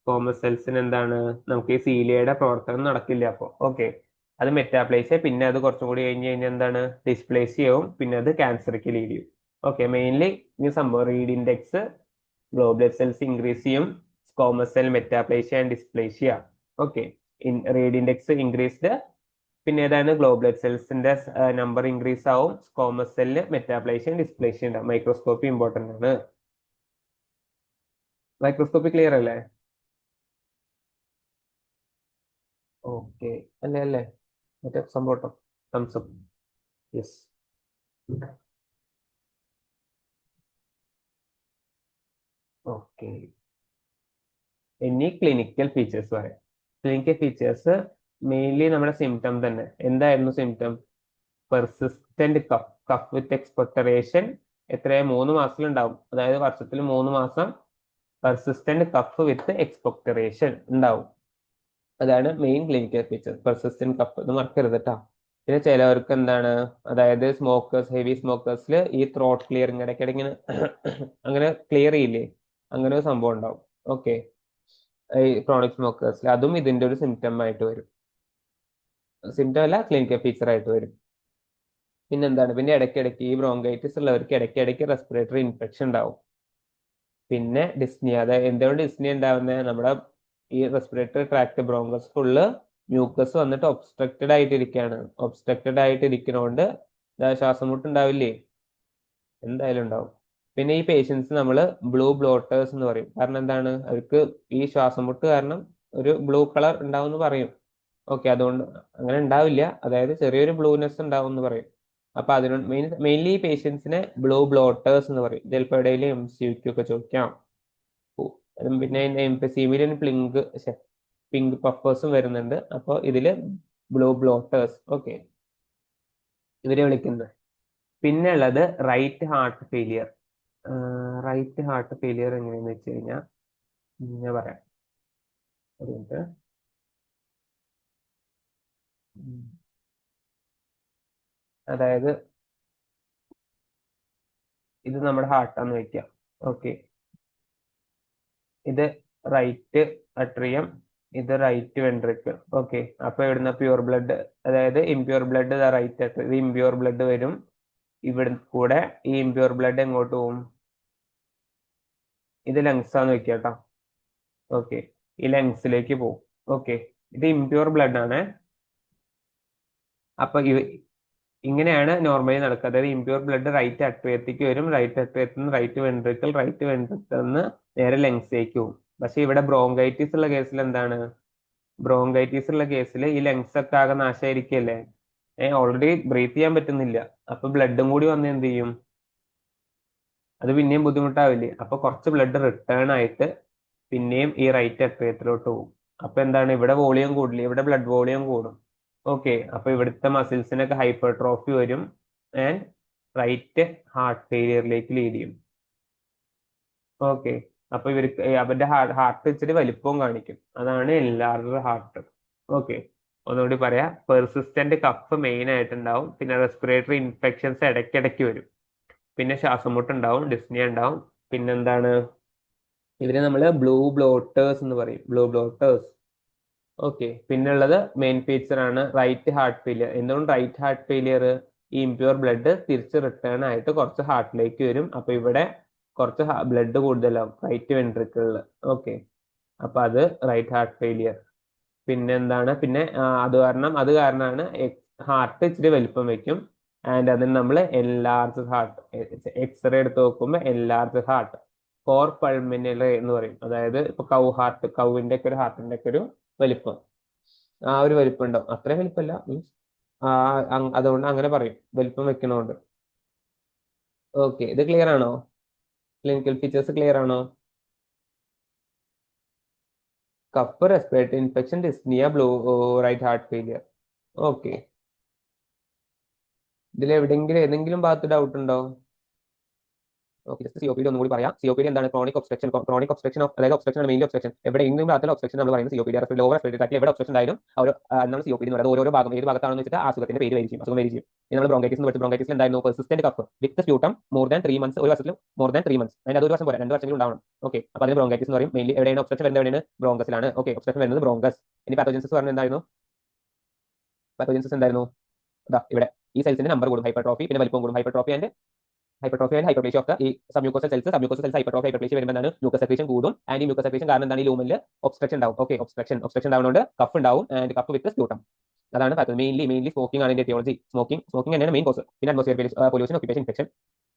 സ്കോമസ് സെൽസിന് എന്താണ്? നമുക്ക് ഈ സീലിയയുടെ പ്രവർത്തനം നടക്കില്ല. അപ്പൊ ഓക്കെ, അത് മെറ്റാപ്ലേഷ്യ. പിന്നെ അത് കുറച്ചും കൂടി കഴിഞ്ഞ് കഴിഞ്ഞാൽ എന്താണ്? ഡിസ്പ്ലേഷ്യ ആവും. പിന്നെ അത് ക്യാൻസർക്ക് ലീഡ് ചെയ്യും. ഓക്കെ, മെയിൻലി ഈ സംഭവം Reid index, goblet cells increase ചെയ്യും, squamous cell metaplasia and dysplasia. Okay, Reid index increased. പിന്നെ ഏതാണ് ഗ്ലോബൽ സെൽസിന്റെ നമ്പർ ഇൻക്രീസ് ആവും. സ്കോമസ് സെല്ലിന് മെറ്റാപ്ലേഷ്യ ഡിസ്പ്ലേഷ്യ ഉണ്ടാവും. മൈക്രോസ്കോപ്പി ഇമ്പോർട്ടന്റ് ആണ്. മൈക്രോസ്കോപ്പി ക്ലിയർ അല്ലേ? ഓക്കെ, അല്ലേ അല്ലേ? മറ്റേ സംഭവം തംസ് അപ്പ്. യെസ്. ഓക്കെ, ഇനി ക്ലിനിക്കൽ ഫീച്ചേഴ്സ് പറയാം. ക്ലിനിക്കൽ ഫീച്ചേഴ്സ് മെയിൻലി നമ്മുടെ സിംറ്റം തന്നെ. എന്തായിരുന്നു symptom? Persistent cough with expectoration. എത്രയാ? 3 മാസത്തിലുണ്ടാവും. അതായത് വർഷത്തിൽ 3 മാസം പെർസിസ്റ്റന്റ് കഫ് വിത്ത് എക്സ്പെക്ടറേഷൻ ഉണ്ടാവും. അതാണ് main clinical feature. Persistent cough, ഇത് മറക്കരുത് കേട്ടോ. പിന്നെ ചിലവർക്ക് എന്താണ്, അതായത് സ്മോക്കേഴ്സ്, ഹെവി സ്മോക്കേഴ്സിൽ ഈ ത്രോട്ട് ക്ലിയറിങ് ഇടയ്ക്കിടയ്ക്ക് ഇങ്ങനെ അങ്ങനെ ക്ലിയർ ചെയ്യില്ലേ, അങ്ങനെ ഒരു സംഭവം ഉണ്ടാവും. ഓക്കെ, ഈ ക്രോണിക് സ്മോക്കേഴ്സിൽ അതും ഇതിന്റെ ഒരു സിംറ്റം ആയിട്ട് വരും. സിംറ്റം അല്ല, ക്ലിനിക്കൽ ഫീച്ചർ ആയിട്ട് വരും. പിന്നെ എന്താണ്, പിന്നെ ഇടയ്ക്കിടയ്ക്ക് ഈ ബ്രോങ്കൈറ്റിസ് ഉള്ളവർക്ക് ഇടയ്ക്കിടയ്ക്ക് റെസ്പിറേറ്ററി ഇൻഫെക്ഷൻ ഉണ്ടാവും. പിന്നെ ഡിസ്നിയ, അതായത് എന്തുകൊണ്ട് ഡിസ്നിയ ഉണ്ടാവുന്നത്? നമ്മുടെ ഈ respiratory tract bronchus full mucus വന്നിട്ട് ഒബ്സ്ട്രക്റ്റഡ് ആയിട്ടിരിക്കുകയാണ്. ഒബ്സ്ട്രക്റ്റഡ് ആയിട്ടിരിക്കുന്നതുകൊണ്ട് ശ്വാസം മുട്ട് ഉണ്ടാവില്ലേ? എന്തായാലും ഉണ്ടാവും. പിന്നെ ഈ പേഷ്യൻസ് നമ്മൾ ബ്ലൂ ബ്ലോട്ടേഴ്സ് എന്ന് പറയും. കാരണം എന്താണ്? അവർക്ക് ഈ ശ്വാസം മുട്ട് കാരണം ഒരു ബ്ലൂ കളർ ഉണ്ടാവും എന്ന് പറയും. ഓക്കെ, അതുകൊണ്ട് അങ്ങനെ ഉണ്ടാവില്ല, അതായത് ചെറിയൊരു ബ്ലൂനെസ് ഉണ്ടാവും എന്ന് പറയും. അപ്പൊ അതിനോട് മെയിൻലി ഈ പേഷ്യൻസിനെ ബ്ലൂ ബ്ലോട്ടേഴ്സ് എന്ന് പറയും. ചിലപ്പോൾ ഇടയിൽ MCQ ഒക്കെ ചോദിക്കാം. പിന്നെ എംഫസീമിയൻ പിങ്ക് പഫേഴ്സും വരുന്നുണ്ട്. അപ്പോൾ ഇതില് ബ്ലൂ ബ്ലോട്ടേഴ്സ്. ഓക്കെ, ഇവരെ വിളിക്കുന്നത്. പിന്നെ ഉള്ളത് right heart failure. Right heart failure എങ്ങനെയാന്ന് വെച്ച് കഴിഞ്ഞാൽ ഞാൻ പറയാം. ഒരു മിനിറ്റ്. അതായത് ഇത് നമ്മുടെ ഹാർട്ടാന്ന് വെക്കാം. ഓക്കെ, ഇത് റൈറ്റ് അട്രിയം, ഇത് റൈറ്റ് വെൻട്രിക്കിൾ. ഓക്കെ, അപ്പൊ ഇവിടുന്ന് പ്യൂർ ബ്ലഡ്, അതായത് ഇംപ്യൂർ ബ്ലഡ് റൈറ്റ് അട്രിയം, ഇത് ഇംപ്യൂർ ബ്ലഡ് വരും. ഇവിടെ കൂടെ ഈ ഇംപ്യൂർ ബ്ലഡ് എങ്ങോട്ട് പോകും? ഇത് ലങ്സ് ആന്ന് വെക്കാം കേട്ടോ. ഓക്കെ, ഈ ലങ്സിലേക്ക് പോകും. ഓക്കെ, ഇത് ഇംപ്യൂർ ബ്ലഡ് ആണ്. അപ്പൊ ഇങ്ങനെയാണ് നോർമലി നടക്കുക. അതായത് ഇംപ്യൂർ ബ്ലഡ് റൈറ്റ് അട്രിയത്തിലേക്ക് വരും. റൈറ്റ് അട്രിയത്തിൽ നിന്ന് റൈറ്റ് വെൻട്രിക്കിൾ നിന്ന് നേരെ ലങ്സിലേക്ക് പോകും. പക്ഷെ ഇവിടെ ബ്രോങ്കൈറ്റിസ് ഉള്ള കേസിൽ എന്താണ്? ബ്രോങ്കൈറ്റിസ് ഉള്ള കേസിൽ ഈ ലങ്സ് ഒക്കെ ആകെ നാശമായിരിക്കല്ലേ, ഓൾറെഡി ബ്രീത്ത് ചെയ്യാൻ പറ്റുന്നില്ല. അപ്പൊ ബ്ലഡും കൂടി വന്ന് എന്ത് ചെയ്യും? അത് പിന്നെയും ബുദ്ധിമുട്ടാവില്ലേ? അപ്പൊ കുറച്ച് ബ്ലഡ് റിട്ടേൺ ആയിട്ട് പിന്നെയും ഈ റൈറ്റ് അട്രിയത്തിലോട്ട് പോകും. അപ്പൊ എന്താണ്, ഇവിടെ വോളിയം കൂടില്ല, ഇവിടെ ബ്ലഡ് വോളിയം കൂടും. ഓക്കെ, അപ്പൊ ഇവിടുത്തെ മസിൽസിനൊക്കെ ഹൈപ്പർട്രോഫി വരും ആൻഡ് റൈറ്റ് ഹാർട്ട് ഫെയിലിയറിലേക്ക് ലീഡ് ചെയ്യും. ഓക്കെ, അപ്പൊ ഇവർക്ക് അവരുടെ ഹാർട്ട് ഇച്ചിരി വലിപ്പവും കാണിക്കും. അതാണ് എല്ലാവരുടെ ഹാർട്ട്. ഓക്കെ, ഒന്നുകൂടി പറയാം. പെർസിസ്റ്റന്റ് കഫ് മെയിൻ ആയിട്ടുണ്ടാവും. പിന്നെ റെസ്പിറേറ്ററി ഇൻഫെക്ഷൻസ് ഇടയ്ക്കിടയ്ക്ക് വരും. പിന്നെ ശ്വാസമുട്ട് ഉണ്ടാവും, ഡിസ്നിയ ഉണ്ടാവും. പിന്നെന്താണ്, ഇവരെ നമ്മൾ ബ്ലൂ ബ്ലോട്ടേഴ്സ് എന്ന് പറയും. ബ്ലൂ ബ്ലോട്ടേഴ്സ്. ഓക്കെ, പിന്നുള്ളത് മെയിൻ ഫീച്ചർ ആണ് റൈറ്റ് ഹാർട്ട് ഫെയിലിയർ. എന്തുകൊണ്ട് റൈറ്റ് ഹാർട്ട് ഫെയിലിയർ? ഈ ഇംപ്യൂർ ബ്ലഡ് തിരിച്ച് റിട്ടേൺ ആയിട്ട് കുറച്ച് ഹാർട്ടിലേക്ക് വരും. അപ്പൊ ഇവിടെ കുറച്ച് ബ്ലഡ് കൂടുതലാവും റൈറ്റ് വെൻട്രിക്കിളിൽ. ഓക്കെ, അപ്പൊ അത് റൈറ്റ് ഹാർട്ട് ഫെയിലിയർ. പിന്നെ എന്താണ്, പിന്നെ അത് കാരണമാണ് ഹാർട്ട് ഇച്ചിരി വലിപ്പം വെക്കും. ആൻഡ് അതിന് നമ്മൾ എൻലാർജ് ഹാർട്ട്, എക്സ്റേ എടുത്ത് നോക്കുമ്പോൾ എൻലാർജ് ഹാർട്ട്, കോർ പൾമിനറി എന്ന് പറയും. അതായത് ഇപ്പൊ കൗവിന്റെ ഒക്കെ ഒരു ഹാർട്ടിന്റെ ഒക്കെ ഒരു വലിപ്പം, ആ ഒരു വലിപ്പം ഉണ്ടാവും. അത്രയും വലിപ്പമല്ല, മീൻസ് അതുകൊണ്ട് അങ്ങനെ പറയും, വലിപ്പം വെക്കണോണ്ട്. ഓക്കെ, ഇത് ക്ലിയർ ആണോ? ക്ലിനിക്കൽ ഫീച്ചേഴ്സ് ക്ലിയർ ആണോ? Cough, respiratory infection, dyspnoea, blue right heart failure. Okay, ഇതിൽ എവിടെയെങ്കിലും ഏതെങ്കിലും ഭാഗത്ത് ഡൗട്ട് ഉണ്ടോ? ഓക്കെ, COPD ഒന്നും കൂടി പറയാം. COPD എന്താണ്? ക്രോണിക് ഒബ്സ്ട്രക്ഷൻ അതായത് ഒബ്സ്ട്രക്ഷൻ ആണ്, മെയിൻ ഒബ്സ്ട്രക്ഷൻ. എവിടെയെങ്കിലും ഭാഗത്തുള്ള ഒബ്സ്ട്രക്ഷൻ നമ്മൾ പറയുന്നത് COPD. ലോവർ റെസ്പിറേറ്ററി ട്രാക്റ്റിൽ എവിടെ ഒബ്സ്ട്രക്ഷൻ ഉണ്ടായാലും നമ്മൾ COPD എന്ന് പറയുന്നത്. ഓരോ ഭാഗം ഏത് ഭാഗത്താണെന്ന് വെച്ചിട്ട് അസുഖത്തിന്റെ പേര് വരിക്കും, അസുഖം വരിക്കും. നമ്മൾ ബ്രോങ്കൈറ്റിസ് എന്ന് വെച്ച് ബ്രോങ്കൈറ്റിസ് എന്തായിരുന്നു? Persistent cough with sputum more than 3 months. ഒരു വർഷത്തിൽ മോർ ദാൻ 3 months. അതിന് അതൊരു വർഷം പോലെ 2 വർഷമെങ്കിലും ഉണ്ടാവണം. ഓക്കെ, അപ്പൊ അതിന് ബ്രോങ്കൈറ്റിസ് എന്ന് പറയും. മെയിൻലി എവിടെയാണ് ഒബ്സ്ട്രക്ഷൻ വരുന്നത്? എവിടെയാണ്? ബ്രോങ്കസിലാണ്. ഓക്കെ, ഒബ്സ്ട്രക്ഷൻ വരുന്നത് ബ്രോങ്കസ്. ഇനി പാത്തോജൻസിസ് പറഞ്ഞത് എന്തായിരുന്നു? പാത്തോജൻസിസ് എന്തായിരുന്നു? ഇവിടെ ഈ സെൽസിന്റെ നമ്പർ കൂടും, ഹൈപ്പർട്രോഫി, പിന്നെ വലിപ്പം കൂടും. Hypertrophy and hypertrophy and hyperplasia of ഈ സബ്മ്യൂക്കോസൽ സെൽസ് ഹൈപ്പർട്രോഫി ഹൈപ്പർപ്ലേഷ്യ വരുമ്പോൾ എന്താണ് മ്യൂക്കസ് സെക്രീഷൻ കൂടും ആൻഡ് ഈ മ്യൂക്കസ് സെക്രീഷൻ കാരണം എന്താണ് ഈ ലൂമനിൽ ഒബ്സ്ട്രക്ഷൻ ഉണ്ടാവും ഓക്കെ ഒബ്സ്ട്രക്ഷൻ ഉണ്ടാവുന്നതുകൊണ്ട് കഫ് ഉണ്ടാവും ആൻഡ് കഫ് വിത്ത് സ്പ്യൂട്ടം അതാണ് പറയുന്നത് മെയിൻലി സ്മോക്കിംഗ് ആണ് ഇതിന്റെ എത്തിയോളജി സ്മോക്കിംഗ് തന്നെയാണ് മെയിൻ കോസ് പിന്നെ അറ്റ്മോസ്ഫിയർ പൊല്യൂഷൻ ഒക്യുപ്പേഷൻ ഇൻഫെക്ഷൻ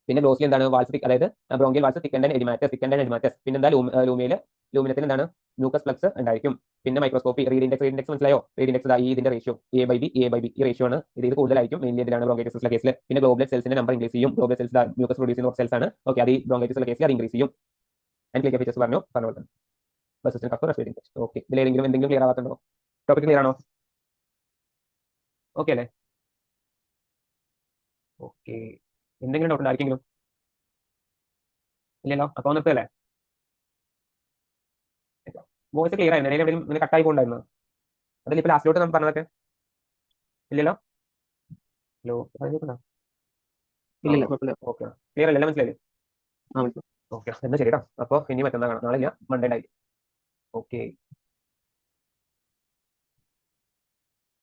പിന്നെ ഗ്ലോസിൽ എന്താണ് വാൾസ് അതായത് ബ്രോങ്കിയൽ വാൾസ് തിക്കൻഡ് എഡിമാറ്റസ് പിന്നെ എന്താ ലൂമിനത്തിൽ എന്താണ് മ്യൂക്കസ് ഫ്ലക്സ് ഉണ്ടായിരിക്കും പിന്നെ മൈക്രോസ്കോപ്പി റീഡ് ഇൻഡെക്സ് മനസ്സിലായോ റീഡ് ഇൻഡെക്സ് ഈ ഇതിന്റെ റേഷ്യോ A/B ഈ റേഷ്യോ ആണ് ഇത് കൂടുതലായിരിക്കും മെയിൻലി ഇതിലാണ് ബ്രോങ്കൈറ്റിസ് ഉള്ള കേസിൽ പിന്നെ ഗ്ലോബൽ സെൽസിന്റെ നമ്പർ ഇൻക്രീസ് ചെയ്യും ഗ്ലോബൽ സെൽസ് മ്യൂക്കസ് പ്രൊഡ്യൂസ് ചെയ്യുന്ന സെൽസ് ആണ് ഓക്കെ അത് ഈ ബ്രോങ്കൈറ്റിസ് ഉള്ള കേസിൽ അത് ഇൻക്രീസ് ചെയ്യും ആൻഡ് ക്ലിയർ ഫീച്ചേഴ്സ് പറഞ്ഞ പോലെ ബസ് കഫ് റെസ്പിറേറ്ററി ഇൻഫെക്ഷൻ ഓക്കെ ഇതിൽ എന്തെങ്കിലും ക്ലിയർ ആവാത്തുണ്ടോ ടോപ്പിക് ക്ലിയർ ആണോ ഓക്കെ അല്ലേ ഓക്കെ എന്തെങ്കിലും ഡൗട്ട് ആർക്കെങ്കിലും ഇല്ലല്ലോ അപ്പൊ നിർത്തല്ലേ വോയിസ് ക്ലിയർ ആയിരുന്നു എവിടെയും ഇങ്ങനെ കട്ടായി പോകണ്ടായിരുന്നു അതിലിപ്പോ ലാസ്റ്റിലോട്ട് നമ്മൾ പറഞ്ഞതൊക്കെ ഇല്ലല്ലോ ഹലോ ഇല്ലില്ല കുഴപ്പമില്ല. ഓക്കെ ക്ലിയർ അല്ലേ മനസ്സിലായി ആ മനസ്സിലായി. ഓക്കെ എന്നാ ശരി കേട്ടോ അപ്പൊ ഇനി മറ്റന്നാ കാണാം നാളെ ഞാൻ മൺഡേ ആയി ഓക്കെ